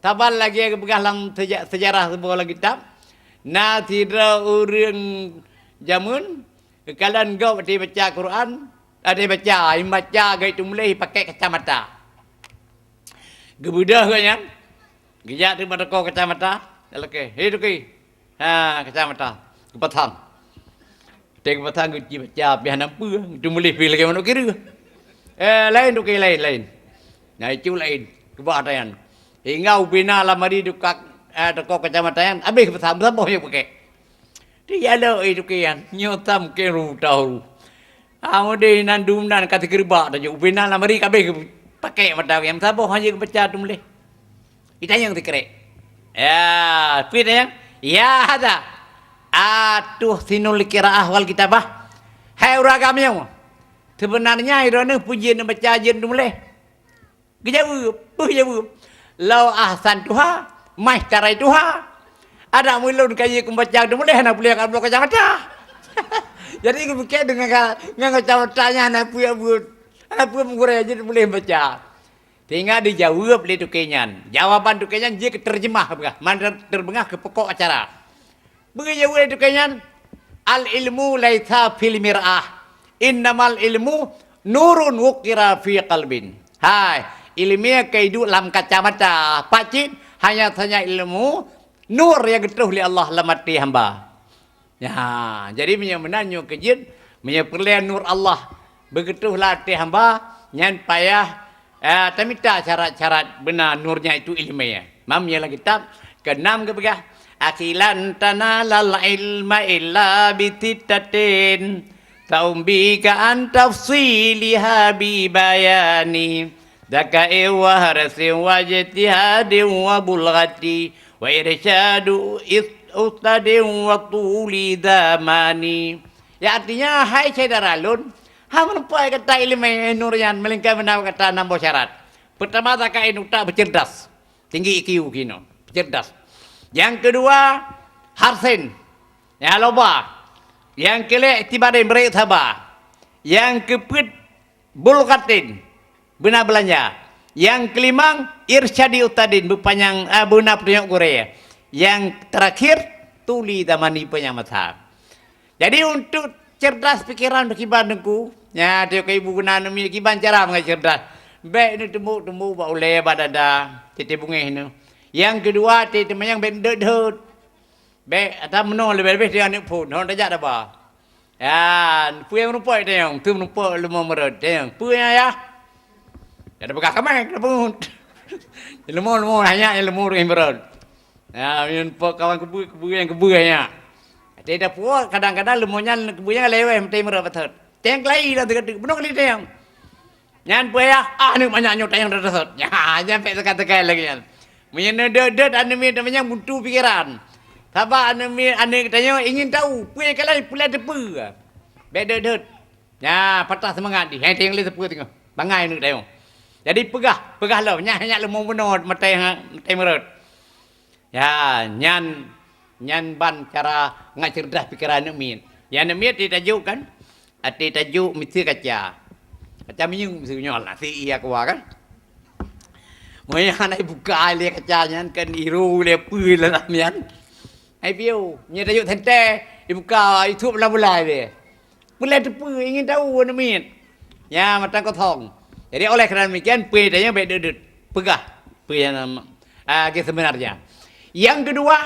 Tabal lagi pegang dalam sejarah sebuah kitab. Na tidak urang jamun kalian go di baca Quran, ada baca gaya tu mulai pakai kacamata. Gebudah kan? Gejak di pada kau kacamata. Okey, hidup ke? Ha, kacamata. Kepatan. Tengok kepatan guci baca biar nampu. Tu mulai pilih lagi mana kira. Lain tu ke lain. Nah itu lain. Kebahagiaan. Hingga ubina lamari dukak kau kacamata yang habis kepatan apa yang pakai. Dia ada itu ke yang nyotam ke ru tahu. Amode nandum dan kata gerbak dah ubina lamari habis pakai mata yang siapa hanya baca tu mulai. Kita yang dikerek. Ya, pilih yang. Ya, ada. Atuh sinul qiraah wal kitabah. Hai uragamnya. Sebenarnya irana pujian baca jen mulai. Gejawab. Lau ahsan tuha, mahtarai tuha. Ada mulun kaya kumbaca tu mulai nak boleh kalau kacamata. Jadi kita dengan kacamatanya nak punya buat. Anak punya mengurai aja boleh baca. Tinggal dijawab oleh tukenyan. Jawaban tukenyan dia terjemah apa? Mana terbengah ke pokok acara. Begitu jawab oleh tukenyan, al ilmu laisa fil mir'ah. Innamal ilmu nurun wukira fi qalbin. Hai, ilmiah kaidu dalam kacamata. Pacin hanya saja ilmu nur yang getuh oleh Allah dalam hati hamba. Ya, jadi menanya kejin, perlian nur Allah begetuhlah hati hamba, nyan payah tamita syarat-syarat benar nurnya itu ilmiah. Mam yang kitab ke-6 ke begah. Akilan tanalal ilma illa bititatin. Taumbika an tafsiliha bi bayani. Daka'i wa harasi wa jitihadi wa bulghati. Wa irsyadu ustadin wa tuli damani. Ya artinya, hai saudara Lun, hampa kata ilmu nurian melingkar benar kata nambah syarat. Pertama takai nukta bercerdas. Tinggi IQ kino, bercerdas. Yang kedua, harsin. Yang loba. Yang kelima iktibarin berik sabar. Yang keput bulgatin. Benar belanja. Yang kelima irsyadi utadin berpanjang benar petunjuk Korea. Yang terakhir tuli damani penyamatan. Jadi untuk cerdas pikiran berkibar dengku. Ya, dia ke ibu guna nami kiban cara mengajar cerdas. Baik ni temu ba oleh badada tete bungeh ni. Yang kedua tete mayang ben ded. Baik atau menol lebih dia ni pun hon tajak dah ba. Ya, puyang rupai dia yang tu rupai lemah merad dia yang punya ya. Ada bekas kamai pun. Lemah hanya lemah yang merad. Ya, yang kawan kebu yang kebunya. Tidak puas kadang-kadang lemahnya kebunya lewat mesti merad betul. Teng lai dah dekat benar kali teng. Nyan puya ni banyak nyot yang dah sot. Ya, sampai tekan lagi kan. Menyana dedet anu mi namanya buntu pikiran. Sabah anu tanya ingin tahu puya kali pula depu. Dedet. Ya, patah semangat di. Hang teng li sepu tengok. Bangai nu tengok. Jadi pegah lah hanya lemong benar mata merot. Ya, nyan ban cara ngacerdas pikiran mi. Yang mi ditajuk kan Ati tajuk mesti kaca. Kaca minyak mesti nyol lah. Si iya kuah kan. Mereka nak buka dia kacanya kan iru dia pui lah mian. Ai piu, nya tajuk tente dibuka YouTube bola-bola dia. Bola tu pui ingin tahu mana min. Ya matang kotong. Jadi oleh kerana demikian pui tanya baik dedet. Pegah pui yang sebenarnya. Yang kedua,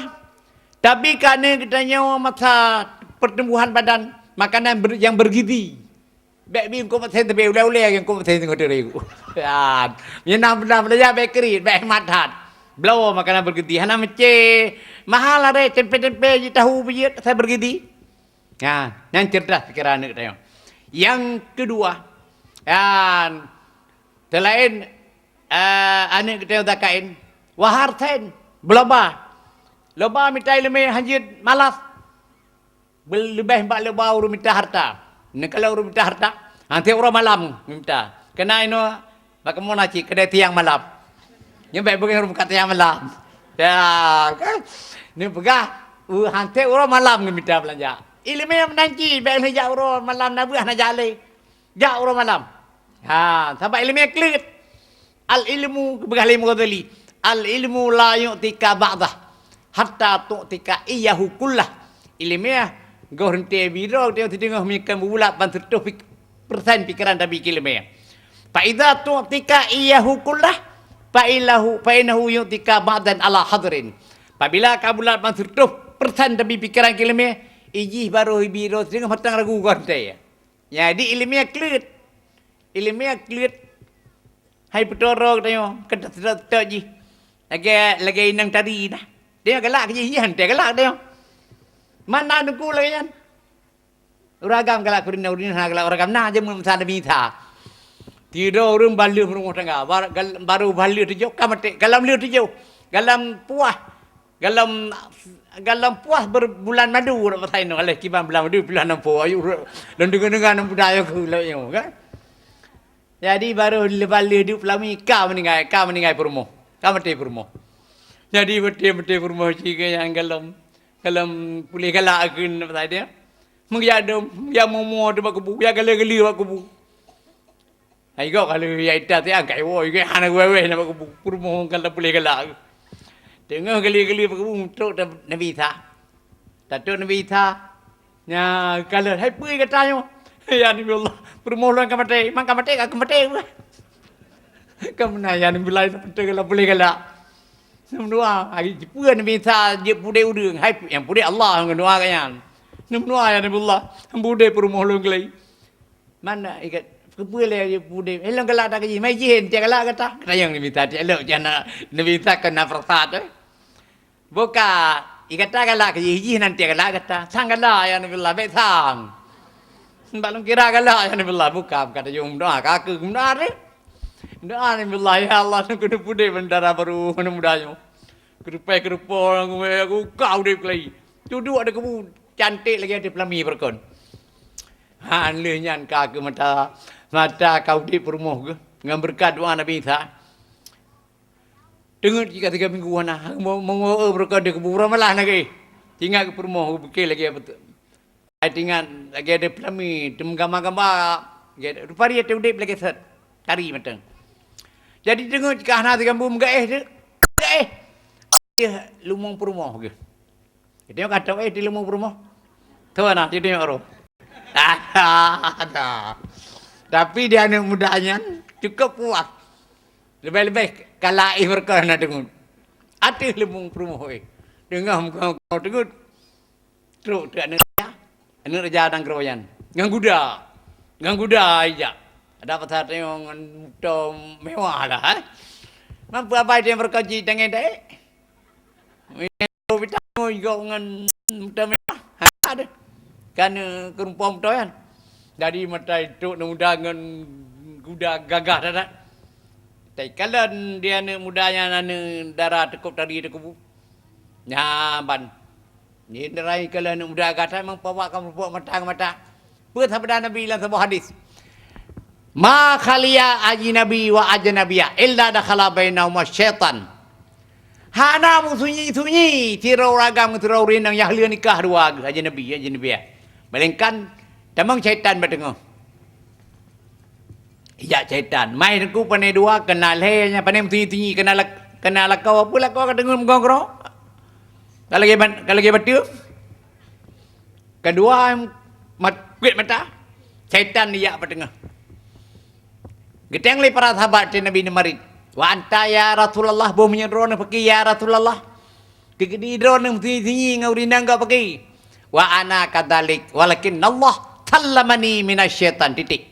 tapi kerana katanya masa pertumbuhan badan makanan yang bergizi. Baik bim kau pasal tebe ulai-ulai yang kau pasal tengok diri. Ya, yang benda bakery, baik matat. Blow makanan bergizi. Hana mece mahal ada tempe-tempe je tahu biji saya bergizi. Ya, yang cerdas pikiran katanya. Yang kedua, yang selain anak kita dakain waharten beloba. Loba minta ilmu hajit malas. Lebih mbak loba urus minta harta. Ni kalau urus minta harta, nanti orang malam minta. Kena ino bagaimana cik kedai tiang malam. Ni baik bagi orang kata tiang malam. Ya, kan? Ni pegah nanti orang malam minta belanja. Ilmu yang menanci baik hejak orang malam nabuh nak jale. Jak orang malam. Ha, sampai ilmu yang clear. Al ilmu begalim ghazali. Al ilmu la yu'tika ba'dah hatta tu'tika iyahu kullah. Ilmiah kau henti biro dia tengah mikir bulat bantuh persen pikiran tapi ilmiah. Fa idza tu'tika iyahu kullah fa inahu yu'tika ba'dan ala hadrin. Apabila kau bulat bantuh persen tapi pikiran ilmiah, iji baru biro tengah matang ragu kau henti. Jadi ilmiah clear. Ilmiah clear. Hai petoro katanya kedak ji. Lagi inang tadi dah. Dia galak je hian, dia galak dia. Mana nuku lagi kan? Uragam galak kurina galak uragam na je mun sana minta. Tidur urung balu rumah tangga. Baru balu tujuh kamate galam liu tujuh. Galam puas berbulan madu nak pasai no oleh kiban bulan madu bulan nampu ayu dan dengan budaya ku layo kan. Jadi baru balu di pelami ka meninggal perumo. Kamate perumo. Jadi betul-betul rumah cikgu yang galam pulih galak akan apa dia. Mengiadam yang momo tu baku yang gali-gali baku. Ai kau kalau ya itu tu angkai woi ke anak wewe nak baku rumah kalau pulih galak. Tengah gali-gali baku teruk Nabi Isa. Tatuk Nabi Isa. Ya kalau hai pui katanya. Ya Nabi Allah, rumah orang kamate, mang kamate Kamu nanya Nabi Allah betul kalau pulih galak. Semua hari puan minta dia budai udang hai yang budai Allah yang doa kan. Semua ya Nabiullah budai perumah long lagi. Mana ikat kepulai dia budai. Elok galak tak kaji mai jihin dia galak kata. Kata yang minta dia elok jana minta kena persat. Buka ikat tak galak kaji jihin nanti galak kata. Sang galak ya Nabiullah baik sang. Balong kira galak ya Nabiullah buka kata jom doa kaku benar ni. Doa Nabiullah ya Allah nak kena budai bendara baru mana mudanya. Kerupai aku kau dia lagi. Duduk ada kebu cantik lagi ada pelami berkon. Han le nyan ka ke mata kau di perumah ke dengan berkat doa Nabi Isa. Dengar jika 3 minggu ana mau berkon di kuburan malah lagi. Tinggal ke perumah bukit lagi betul. Ai tinggal lagi ada pelami tem gambar-gambar. Rupa dia tu dip lagi set. Tari matang. Jadi dengar jika ana 3 minggu gaeh dia lumung perumah ke. Dia kata di lumung perumah. Tahu nak dia tengok roh. Ada. Tapi dia anak mudanya cukup puas. Lebih-lebih kalai berkena dengar. Ada lumung perumah dengar kau dengar. Teruk dia anak raja dan keroyan. Ngang kuda aja. Ada pasal tengok motor mewah lah. Mampu apa dia berkaji dengan dia? Kita mau dengan motor mewah. Ada. Kan kerumpam motor kan. Dari mata itu muda dengan kuda gagah dah. Tapi kalau dia anak mudanya anak darah tekup tadi tekup. Nyaman. Ni derai kalau anak muda gagah memang bawa kamu buat mata. Buat sabda Nabi dalam sebuah hadis. Ma khaliya ajnabi wa ajnabiyya illa dakhala bainahuma syaitan. Hana sunyi-sunyi tirau ragam tirau rinang yang ahli nikah dua ajnabi. Melainkan Tamang syaitan bertengah. Ya syaitan. Main aku pandai dua kenal henya pandai tinggi kenal kau pula kau dengar mengongkro. Kalau lagi betul. Kedua kuit mata. Syaitan dia bertengah. Kita yang para sahabat Nabi Marid. Wa anta ya Rasulullah bohnya drone pergi ya Rasulullah. Di drone tinggi ngau rindang kau pergi. Wa ana kadalik walakin Allah tallamani minasyaitan titik.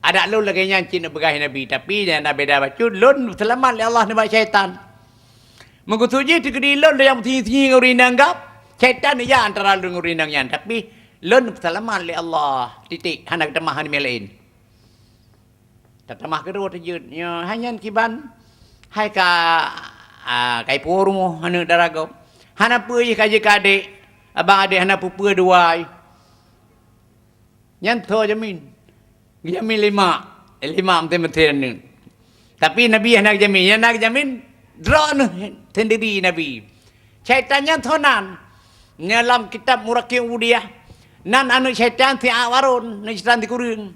Ada lu lagi nyanci nak bergahi Nabi. Tapi yang Nabi dah baca, lun selamat oleh Allah nak syaitan. Mengutuji tikadi lun yang tinggi nguri nanggap. Syaitan ni ya antara lun nguri nangyan. Tapi lun selamat oleh Allah. Titik. Hanak temah ni melain. Tak temah kedua terjun. Hanya kiban. Hai ka kai porumo hana darago. Hana puyi kaji kadik. Abang adik hana pupu dua. Nyanto jamin. Jamin lima mati ni. Tapi Nabi yang nak jamin, drone sendiri Nabi. Syaitannya thonan. Dalam kitab Murakim Udiyah. Nan anu syaitan ti awarun, nan syaitan ti kurung.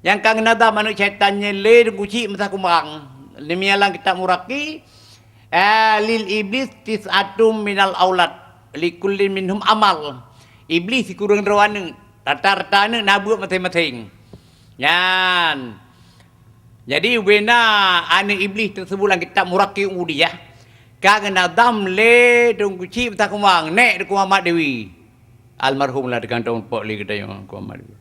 Yang kang nada anu syaitannya le guci masa kumbang. Demialang kitab Muraki. Lil iblis tis'atum minal aulad. Likullin minhum amal. Iblis si kurung rawana. Rata-rata ni nabuat masing-masing. Yan. Jadi wena ane iblis tersebut dalam kitab Muraki Udiyah. Kagana dam le dong kuci tak kumang nek de Muhammad Dewi. Almarhum lah dekantong pok li kita yang Muhammad Dewi.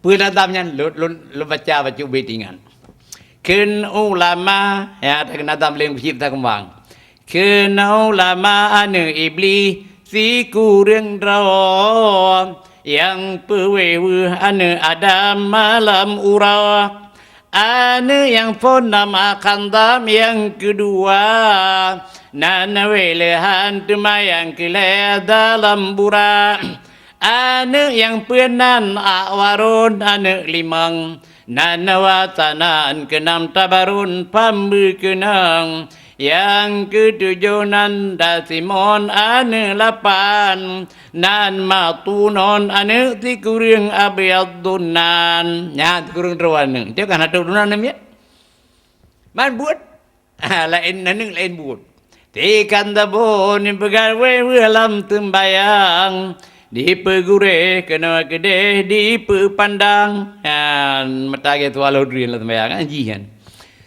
Puna damnya lu baca betingan. Ken ulama ya dekana dam le kuci tak kumang. Ken ulama ane iblis si kurang raw. Yang pewewe ane Adam malam ura. Ane yang pona makan dam yang kedua. Nana welehan tema yang kele dalam bura. Ane yang penan awarun ane limang. Nana watanan kenam tabarun pambu kenang. Yang ketujuh nanda simon ane lapan. Nan matunon ane tikurung abiyadunan. Ya tikurung rawana. Dia kan ada dunan namanya. Man buat. Lain buat. Tikan dabon pegawai walam tembayang. Di pegure kena gede di pepandang. Kan mata gitu walau drin lah tembayang anjian.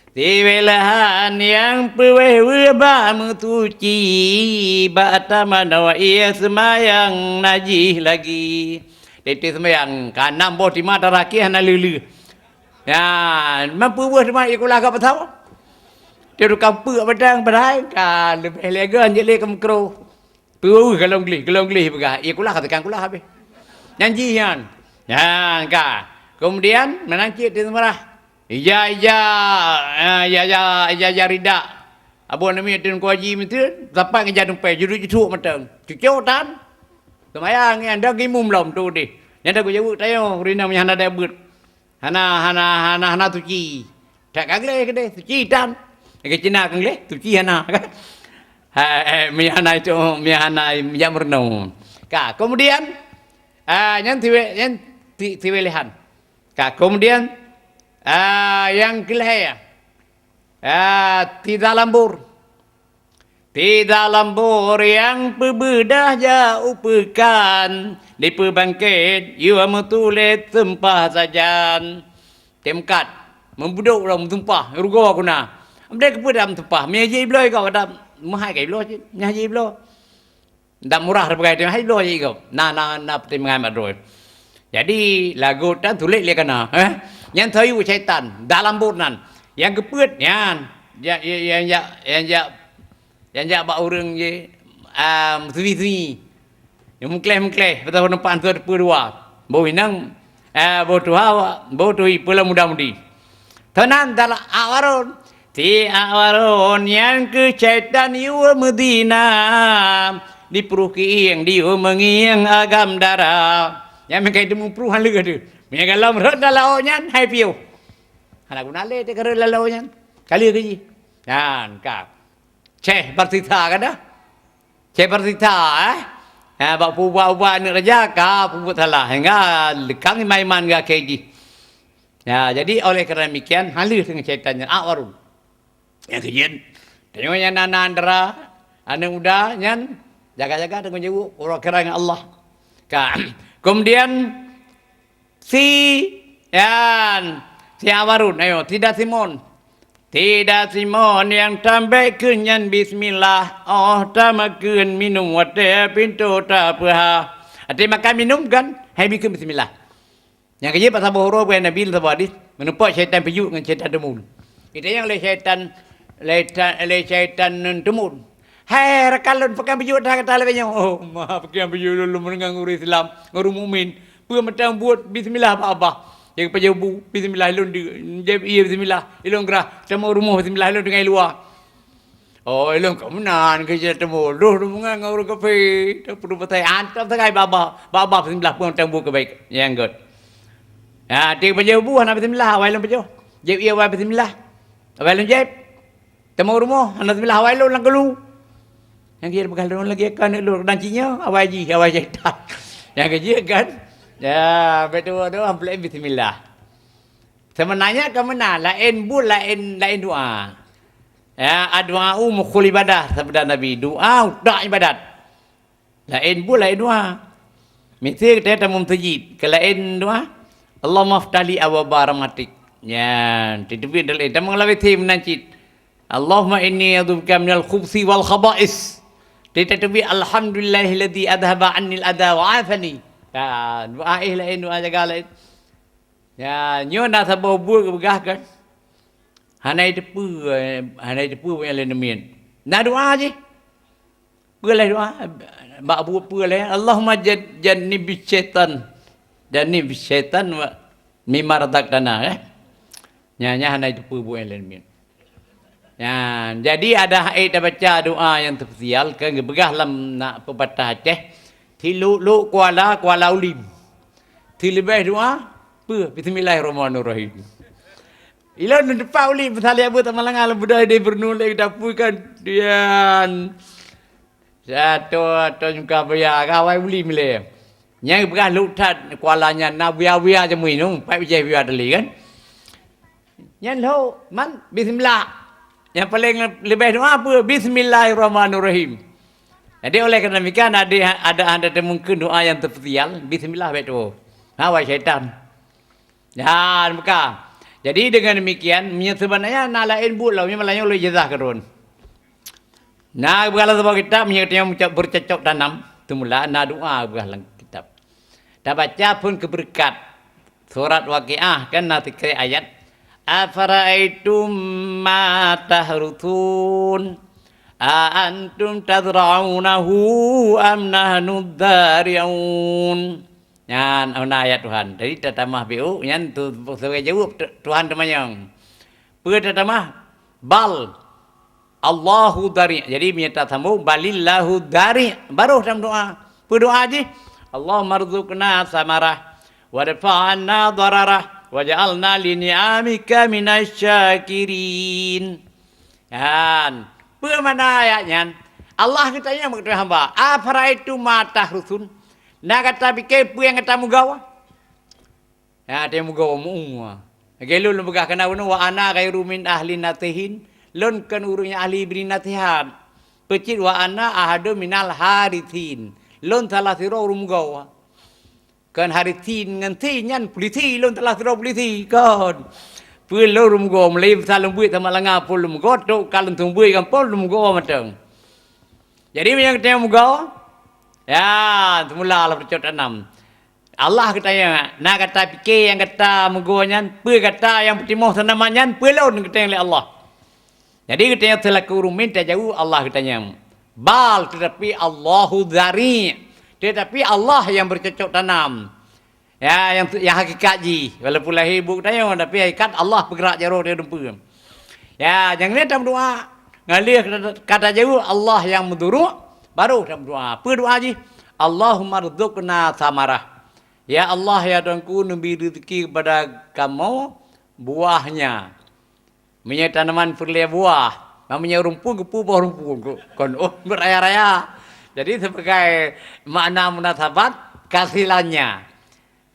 Tiwelahan yang pewewe ba mutuci bata manawa ia semayang najih lagi. Tete semayang kanam boh di mata raki hana lulu. Ya, mampu buat semai ikulah kau tahu. Dia rukam pu pedang pedai kan lebih legan je le kemkro. Pu galong gli begah. Ikulah katakan kulah habis. Nyanjian. Ya, ka. Kemudian menangkit di semarah. Ija rida. Abu nami tin ko haji mitu, sampai ke jadung pe judu matang. Cucuk tan. Semayang anda gimum lom tu di. Nyanda ko jawuk tayo rina nya hana debut. Hana tuci. Tak kagle ke de tuci tan. Ke Cina kangle tuci hana. Mi hana itu mi hana jamurno. Ka kemudian nyan tiwelehan. Ka kemudian yang kelihaya. Tidak lambur. Tidak lambur yang pebedah jauh pekan. Di pebangkit, ia metulis tempah sajan. Temkat. Membuduk orang tumpah. Rugo aku na. Mereka pedam tumpah. Miaji beloy kau ada. Mahai kai beloy. Miaji beloy. Tak murah berbagai dia. Hai beloy kau. Na peti mengamat roy. Jadi lagu tan tulis dia kena. Yang tahu syaitan dalam burnan. Yang keput yang bak orang je sui. Yang mengkleh betul nampak tu dua. Bau inang bau tu hawa, bau tu pula muda-mudi. Tenan dalam awarun. Ti awarun yang ke syaitan iwa Medina. Di peruki yang dia mengiang agam darah. Yang mereka itu memperuhan lega tu. Mereka kalau mereka launya, hai piu. Anak guna le, dia kerana launya. Kali lagi. Kan, kak. Ceh bertita kan dah? Ceh bertita, Bak puba-uba ni raja ka pubu salah. Hingga lekang maiman ga keji. Ya, jadi oleh kerana demikian halus dengan syaitannya warun. Yang kejadian. Tengoknya nana andra, anak muda nyan jaga-jaga dengan jauh orang kerana Allah. Kemudian si Awarun, ayo tidak Simon. Tidak Simon yang tambah kenyan bismillah. Tamakan minum water pintu tak apa. Ada makan minum kan? Hai bikin bismillah. Yang kerja pasal bohoro bukan Nabi sebab hadis menumpak syaitan peyuk dengan syaitan demun. Itu yang oleh syaitan demun. Hai rakalun pakai peyuk dah kata lebihnya. Maaf pakai peyuk dulu menengah orang Islam, orang mukmin. Pun macam buat bismillah apa-apa. Yang pejau bu bismillah ilun iya bismillah ilun gerah temu rumah bismillah ilun dengan luar. Ilun kau menan kerja temu doh dengan orang kafe tak perlu batai antam sakai baba bismillah pun temu kebaik yang good. Dia pejau bu anak bismillah awal ilun pejau. Jeb iya awal bismillah. Awal ilun jeb. Temu rumah anak bismillah awal ilun lang kelu. Yang dia begal lagi akan ilun dancinya awal syaitan. Yang kerja kan. Ya, betul ambil bismillah. Sebenarnya ke mana? Lain doa. Ya, doa mukhul ibadah sabda Nabi. Doa tak ibadat. Lain doa. Mesti kita tamum tajid. Kelain doa, Allahumma aftali abwaaba rahmatik. Ya, tetapi dalam itu mengalami menancit. Allahumma inni a'udzubika minal khubthi wal khaba'is. Tetapi alhamdulillahilladzi adhaba 'annil adha wa 'afani. Doa lain, doa jaga lain. Ya, nyo nak sabar buat ke begah kan. Hanai depu yang lain demian. Nak doa je. Boleh doa. Bak buat boleh. Allahumma jannib syaitan. Jannib syaitan mimma razaqtana. Nya hanai depu buat yang lain demian. Ya, jadi ada ayat baca doa yang tersial kan begah lam nak pepatah Aceh. Thì lũ kuala ulim. Thì lebih doa, bismillahirrahmanirrahim. Ila nu depan ulim pasal apa tak malang budaya dia bernulai dapur kan dian. Satu juga bayar kawai ulim le. Yang bukan lũ thật kualanya na biar je minum, pai je biar dali kan. Yang lo man bismillah. Yang paling lebih doa apa? Bismillahirrahmanirrahim. Jadi oleh kerana demikian ada mungkin doa yang tersial. Bismillah betul. Wahai syaitan. Dan maka. Jadi dengan demikian sebenarnya nak lain buat lah. Malahnya oleh jazah kerun. Nah kalau sebab kita menyatakan bercocok tanam. Semula nak doa dalam kitab. Dah baca pun keberkat. Surat Waqiah kan nanti kira ayat. Afara'aitum ma tahruthun. Antum tazra'unahu am nahnu dzari'un. Yan ayat Tuhan. Jadi tatamah biu yan tu sebagai jawab Tuhan temayang. Pertamah bal Allahu dari. Jadi minta tamu balillahu dari baru dalam doa. Berdoa aja. Allahumma rzuqna samarah wa dafa'anna dararah wa ja'alna li ni'amika minasyakirin. Yan mana ayatnya? Allah katanya kepada hamba, afaraitu ma tahrusun. Nak kata fikir apa yang kata mugawa? Ya, dia mugawa mu'umwa. Gelul begah kena wa ana ghairu min ahli natihin. Lon kan urunya ahli beri nasihat. Pecit wa ana ahadu minal harithin. Lon salah siro urum mugawa. Kan harithin nganti nyan polisi lon salah siro polisi kan. Pulau rumgo melih salam buat sama langa pul rumgo tu kalau tunggu kan pul rumgo macam. Jadi yang kita mugo, ya semula lah bercot enam. Allah katanya nak kata fikir yang kata mugo nyan, pu kata yang bertemu tanaman nyan, pulau kita yang Allah. Jadi katanya selaku rumin tak jauh Allah katanya. Bal tetapi Allahu dzari. Tetapi Allah yang bercocok tanam. Ya, yang hakikat ji. Walaupun lahir ibu tanya, tapi hakikat Allah bergerak jaruh dia dempu. Ya, jangan lihat dalam doa. Ngalir kata jauh Allah yang menduruk, baru dalam doa. Apa doa ji? Allahumma rzuqna samarah. Ya Allah, ya Tuhanku, memberi rezeki kepada kamu buahnya. Punya tanaman perlia buah. Namanya rumpun, kepu buah rumpun. Kon beraya-raya. Jadi sebagai makna munasabat kasilannya.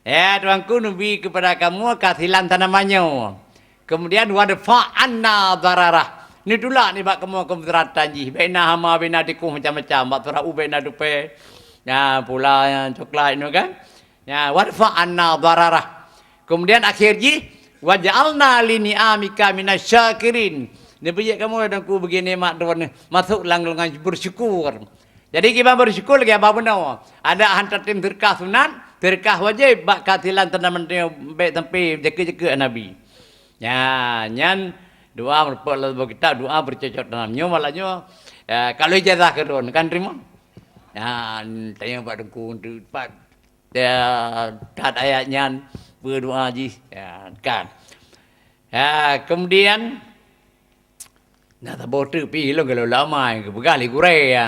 Ya tuanku Nabi kepada kamu kasilan tanamannya. Kemudian wadfa anna dararah. Ni dula ni bak kamu kemudaratan ji. Baina hama baina diku macam-macam. Bak turau baina dupe. Ya pula yang coklat itu kan. Ya wadfa anna dararah. Kemudian akhir ji waj'alna li ni'amika minasyakirin. Ni bijak kamu tuanku begini mak tuan masuk langgang bersyukur. Jadi kita bersyukur lagi apa benda? Ada hantar tim terkah sunat, terkah wajib bak kasilan tanaman baik sampai jaga-jaga Nabi. Ya, nyan doa berpuluh kita doa bercocok dalamnya malahnya kalau ijazah kedon kan terima. Ya, tanya Pak Dengku Pak kat ayatnya berdoa ji ya kan. Ya, kemudian nah tak boleh pi lo kalau lama ke begali gure ya.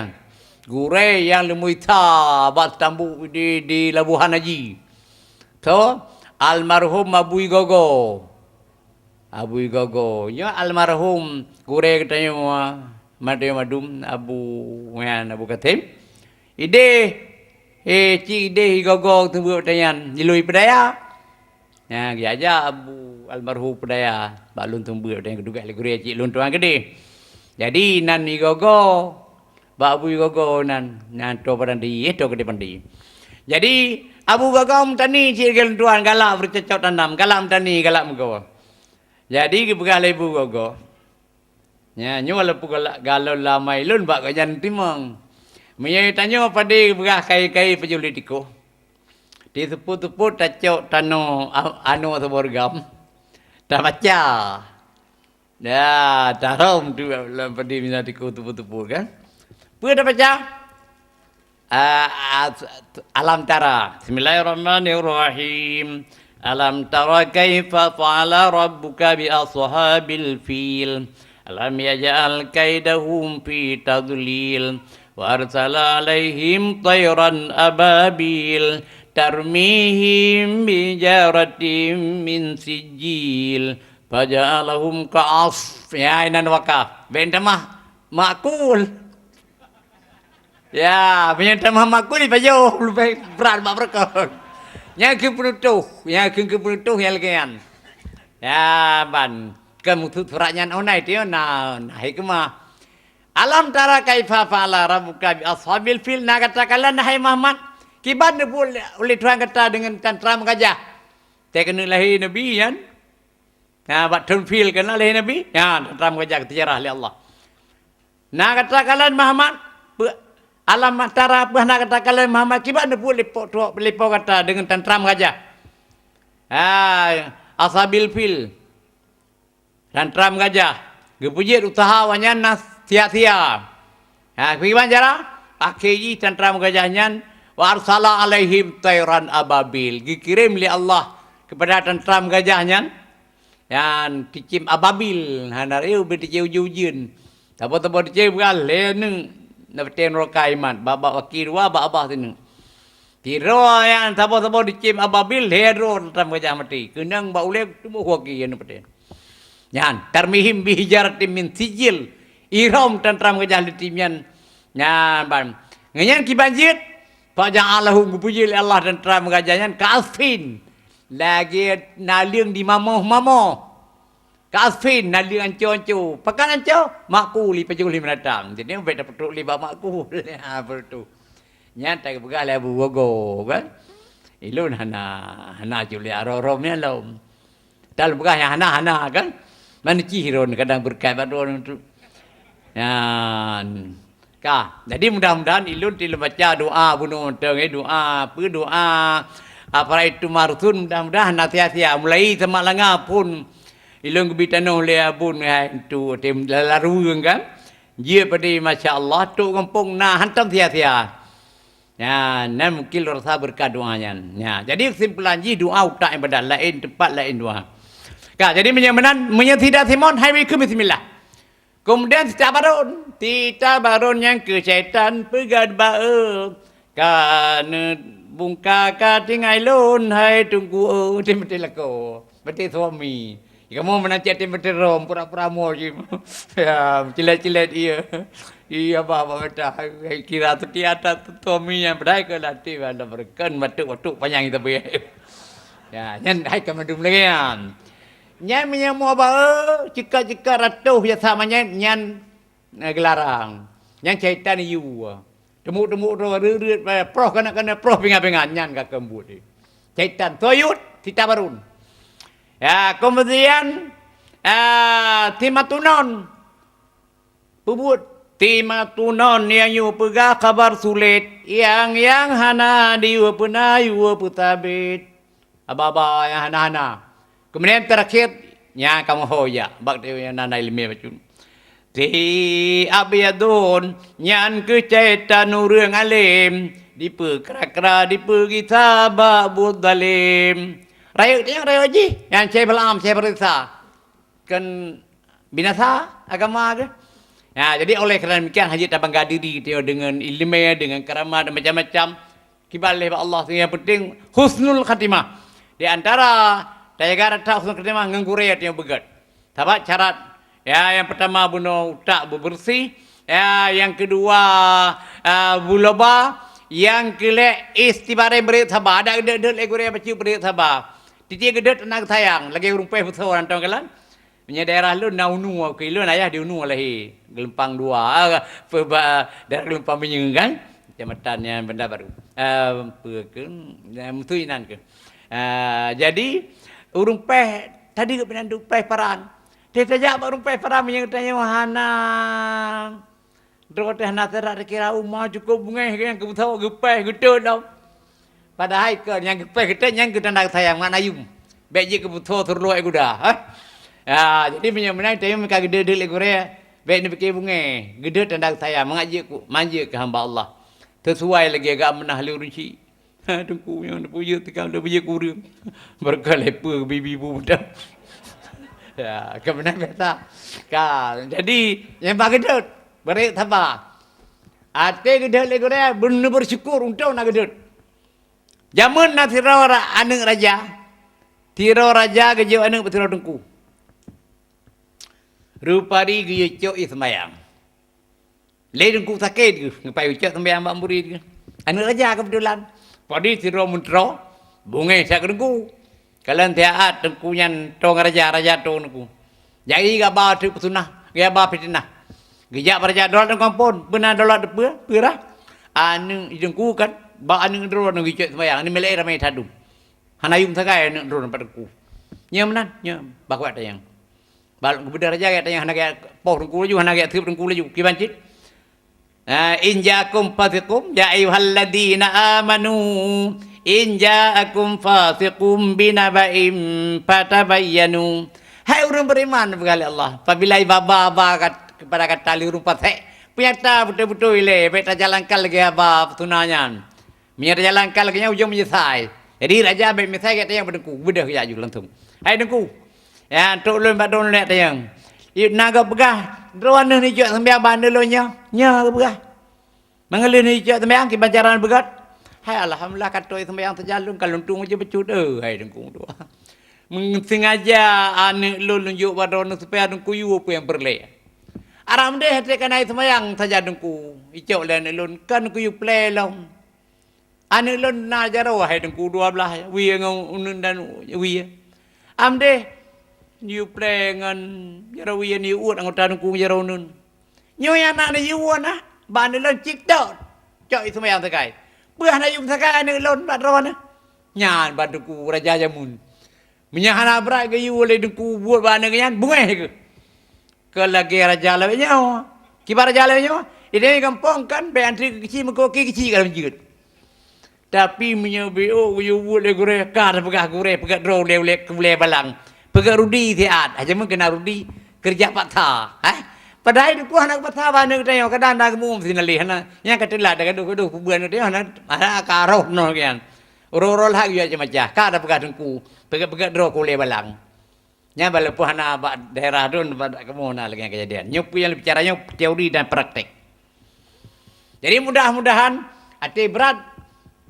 Gure yang lemuita bat tambu di Labuhan Haji. So, almarhum Abu Gogo. Abu Gogo. Ya almarhum gure katanya madum Abu Abu Katim. Ide ci ide Gogo tunggu pertanyaan dilui pedaya. Ya dia aja Abu almarhum pedaya balun tunggu pertanyaan kedua gure ci lun tuang gede. Jadi nan Gogo Abu Gogo nan to pandai to gede pandai. Jadi Abu Gogo tani cirgal tuan galak bercocok tanam galak tani galak mego. Jadi kebegal Ibu Gogo. Ya nyual pu galak galau lamai lun bak kajan timang. Menyai tanya pada berah kai-kai pejulit iko. Di teput-teput tacok tano anu seborgam. Dah baca. Dah tarom tu pada minat iko teput-teput kan. Dah baca? Alam tara. Bismillahirrahmanirrahim. Alam tara kaifa fa'ala rabbuka bi ashabil fil. Alam yaj'al kaidahum fi tadlil. Wa arsala alaihim tayran ababil. Tarmihim bijaratim min sijil. Faja'alahum ka'asf. Ya inan wakaf. Bentamah makul. Ya, penyerta Muhammad ku ni pajo lebih berat mak berkon. Yang ke-penutuh yang legian. Ya, ban kemutut suratnya onai dia nah hikmah. Alam tara kaifa fa'ala rabbuka bi ashabil fil na katakanlah nahai Muhammad, kiban boleh Tuhan kata dengan tantram gajah. Tak kena lahir Nabi kan? Ya, buat tunfil kena lahir Nabi. Ya, tantram gajah kejarah oleh Allah. Nah katakanlah Muhammad alam tara apa nak kata kalau Muhammad kibat dia boleh lepo kata dengan tantram gajah. Asabil fil. Tantram gajah. Gepujit usaha wanyan sia-sia. Kiban cara? Akhiri tantram gajahnya wa arsala alaihim tayran ababil. Dikirim oleh Allah kepada tantram gajahnya yang dicim ababil. Hanariu berdici uji-ujian. Apa-apa dicim bukan leneng Naften rokai mat, baba wakil wa baba sini. Kiro yang sabo-sabo dicim ababil hero tam gajah mati. Kenang ba ulek tu waki yang peten. Yan tarmihim bihijaratim min sijil. Iram tantram gajah litimian. Yan ban. Nganyan kibanjit faja'alahu bupujil Allah tantram gajahnya kasfin. Lagi naliung di mamoh-mamoh. Kasfin nali anco-anco. Pakan anco makuli pejuli mendatang. Jadi baik dapat perut libat makul. Ya betul. Nyata ke begal Abu Gogo kan. Ilun hana juli aroromnya lom. Dalam begal yang hana kan. Mana cihiron kadang berkait badon tu. Ya. Jadi mudah-mudahan ilun tilu baca doa bunuh teng doa apa itu marsun mudah-mudahan hati-hati mulai semalanga pun ilung gebitano le abun tu tem laruang kan. Dia pada masya-Allah tu kampung nah hantam sia-sia. Ya, nan mungkin rasa berkat doanya. Ya, jadi kesimpulan ji doa utak yang pada lain tempat lain doa. Jadi menyetidak Simon hai ke bismillah. Kemudian Tita barun yang ke syaitan pegad bae. Kan bungka ka tingai lun hai tunggu betul lako. Betul suami. Kamu menanti hati berterom, pura-pura mau je. Ya, cilet-cilet iya. Iya apa betul. Kira tu tiada tu Tommy yang berdaya ke latih ada berken batuk-batuk panjang kita be. Ya, nyan hai kamu dum lagi kan. Nyan menyamu apa? Cika-cika ratuh ya samanya nyan gelarang. Nyan syaitan you. Temu-temu reureut proh kana proh pingan-pingan nyan ka kembut. Syaitan toyut kita barun. Ya, kemudian Timatunon pubut Timatunon yang yu pegah kabar sulit yang hana diu penayu putabit ababa yang hana. Kemudian terakhir nya kamu hoya bak dia yang nana ilmi macam ti abiyadun nyan kecaitan urang alim dipe kera-kera dipe kita ba budalim. Raya dia raya haji yang saya belam saya berisa kan binasa agama ke. Ya, jadi oleh kerana demikian haji tak bangga diri dia dengan ilmu dengan keramat dan macam-macam kibal oleh Allah yang penting husnul khatimah. Di antara daya tak husnul khatimah nganggurai dia begat. Tabat syarat ya yang pertama bunuh tak bersih, ya yang kedua buloba, yang kelak istibare beri sabar ada gede legure baca beri sabar. Titik gede tenang sayang lagi rumpai betul orang tahu kalan. Punya daerah lu naunu ke lu ayah diunu lahi gelempang dua daerah gelempang menyenggan kecamatan yang benda baru. Peken mutuinan ke. Jadi rumpai tadi ke penan rumpai parang. Dia tajak rumpai parang yang tanya wahana. Dro teh natera kira umah cukup bungai yang kebetul gepai gedut dah. Padahal ke yang gepai gedut yang kita nak sayang mana yum. Baik je kebetul terluai kuda. Ya, jadi menyamai tanya mereka gede le Korea. Baik ni fikir bungai. Gede tanda sayang mengajak manja ke hamba Allah. Sesuai lagi agak menah le runci. Tungku yang punya tekam dah punya kurang. Berkah lepa bibi ibu dah. Ya, kebenar biasa. Kan. Jadi yang bagi gedut beri sabar. Ate gedut le Korea benar bersyukur untuk nak gedut. Jamun nak tirau anak raja. Tirau raja kejo anak betul tungku. Rupari gaya cok ismayang. Ledengku sakit ke, ngapai ucap sembahyang mak murid ke. Anak raja kebetulan. Padi siro muntro, bungai sak dengku. Kalian tiaat dengku yang tong raja tong dengku. Jadi gaba tu pesunah, gaba petinah. Gejak raja dolat deng kampun, benar dolat depa, pirah. Anu dengku kan, ba anu dolat deng ucap sembahyang, ni melek ramai tadum. Hanayum sakai anu dolat padku. Nyam nan, nyam, bakwat tayang. Bal kebenar raja kata yang hendak poh dengku laju, hendak tiup dengku laju. Kibancit. In ja'akum fasiqum ya ayyuhalladzina amanu in ja'akum fasiqum binaba'in fatabayyanu. Hai orang beriman berkali Allah. Apabila baba kepada kata li rumpat hek punyata betul-betul ile beta jalankan lagi apa tunanya. Menyata jalankan lagi ujung menyesai. Jadi raja baik menyesai kata yang berdengku bedah ya ju langsung. Hai dengku. Ya, tok lun badon lek tayang. Yu naga begah, roan ni jok sembiang bandel lo nya begah. Mengelin ni jok sembiang ki bancaran begat. Hai alhamdulillah katoi sembiang terjalun kalau untung aja becut hai dengku tu. Mensengaja anak lu lunjuk badon supaya dengku yu apa yang berlek. Aram deh hati kan ai sembiang saja dengku. Icok le lun kan ku yu play long. Anak lun na jaro hai dengku 12 wi ngau unun dan wi. Am deh you play ngan jarawi ni uat anggota dengku jaronun. Nyo yang nak ni yuan ah, ban ni lon cik dot. Cok itu mayang sakai. Beah na yum sakai ni lon bat ron ah. Nyan bat dengku raja jamun. Menyahana berat ke yu oleh dengku buat ban ni nyan bungai ke. Ke lagi raja lawe nyaw. Kibar raja lawe nyaw. Ini kampung kan be antri kecil mengkoki kecil kalau menjut. Tapi menyebio yu boleh gure kar pegah gure pegah draw le balang. Pegang rudi tiat, aja mungkin kena rudi kerja patah. Padahal itu anak patah mana kita yang kadang nak mum sini leh, yang kata lah, kadang kubuan itu anak ada karoh no kian. Orang hak juga macam, kada pegang dengku, pegang draw kule balang. Yang balapu anak daerah tu, kamu nak lagi yang kejadian. Nyup yang bicaranya teori dan praktek. Jadi mudah-mudahan hati berat,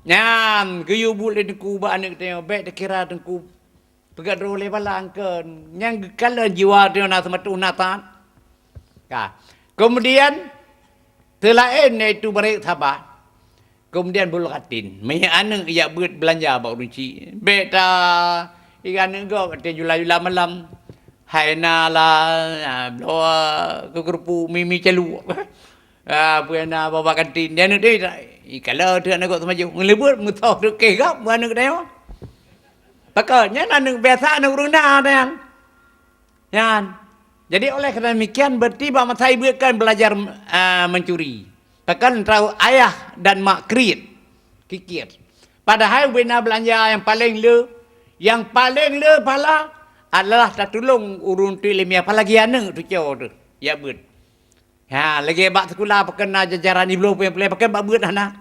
nyam guyubul dengku, anak kita yang baik dikira dengku. pegat oleh balangkan yang kala jiwa dia nak sematu natan. Kemudian telain iaitu barek tabah. Kemudian bulgatin. Maya anak ia buat belanja bau runci. Beta ikan engkau kata jula-jula malam. Hai na la bloa kekerpu mimi calu. Puana bawa kantin. Dia nak dia kalau dia nak kau maju ngelebut mutau tu kegap anak dia. Pakanya anak biasa anak uruna dia. Yan. Jadi oleh kerana demikian berarti bahawa saya buatkan belajar mencuri. Bahkan tahu ayah dan mak kikir. Padahal bina belanja yang paling le pala adalah tak tolong urun tu ilmiah apalagi anak tu jauh tu. Ya bet. Ha lagi bak sekolah perkena jajaran ni belum boleh pakai bak bet anak.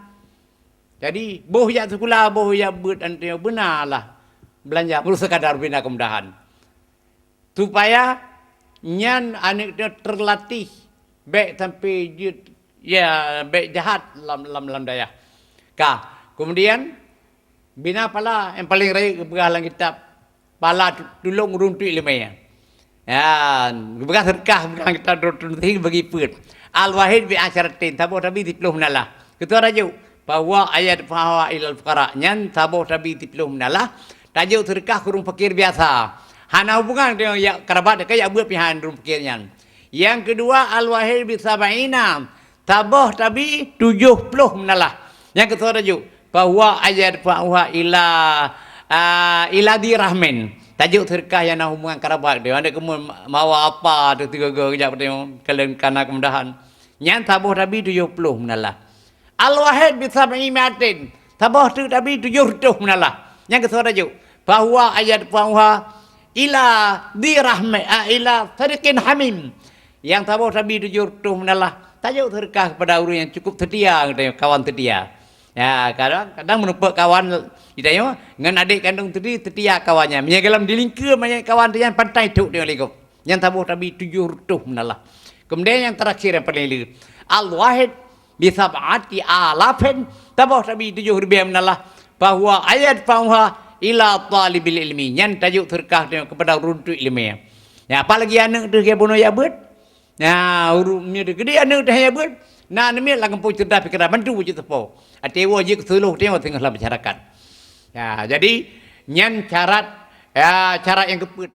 Jadi boh ya sekolah boh ya bet antu benarlah belanja perlu sekadar bina kemudahan. Supaya nyan anak dia terlatih baik sampai ya baik jahat lam daya. Kemudian bina pala yang paling raya kebegalan kitab pala tolong urun tu ilmiah. Ya, bekas serkah bukan kita dorong bagi put. Al-Wahid bi asyaratin tabuh tabi 10 menalah. Ketua rajuk bahwa ayat fahawa ilal fuqara nyan tabuh tabi 10 menalah. Tajuk serkah kurung fakir biasa. Hana hubungan dengan ya kerabat dekat ya buat pihan kurung fakirnya. Yang kedua al-wahid bi sab'ina tabuh tabi 70 menalah. Yang ketua rajuk bahwa ayat fahawa ila dirahmin. Tajuk terkah yang nak hubungan kerabat dia. Anda kemudian mawa apa tu tiga kejap tengok kalian kana kemudahan. Yang tabuh tabi 70 menalah. Al-wahid bi sab'i mi'atin. Tabuh tu tabi 70 menalah. Yang ketua tajuk bahwa ayat bahwa ila dirahmi ila tariqin hamim. Yang tabuh tabi 70 menalah. Tajuk terkah kepada orang yang cukup setia, kawan setia. Ya, kadang menumpuk kawan kita dengan adik kandung tadi setia kawannya. Menyegelam di lingkar banyak kawan dia yang pantai tuk dia lego. Yang tabuh tabi 70 menalah. Kemudian yang terakhir yang paling lagi. Al-wahid bi sab'ati alafin tabuh tabi 7 ribu menalah. Bahwa ayat bahwa ila talibil ilmi. Yang tajuk terkah kepada runtu ilmiah. Ya, apalagi anak tu dia bunuh ya buat. Ya, urumnya dia gede anak dah ya buat. Nah, ni lah kampung cerdas fikiran bantu wujud tepo. Atewa je keseluruh tengok tengah masyarakat. Ya, jadi nyan cara yang keput.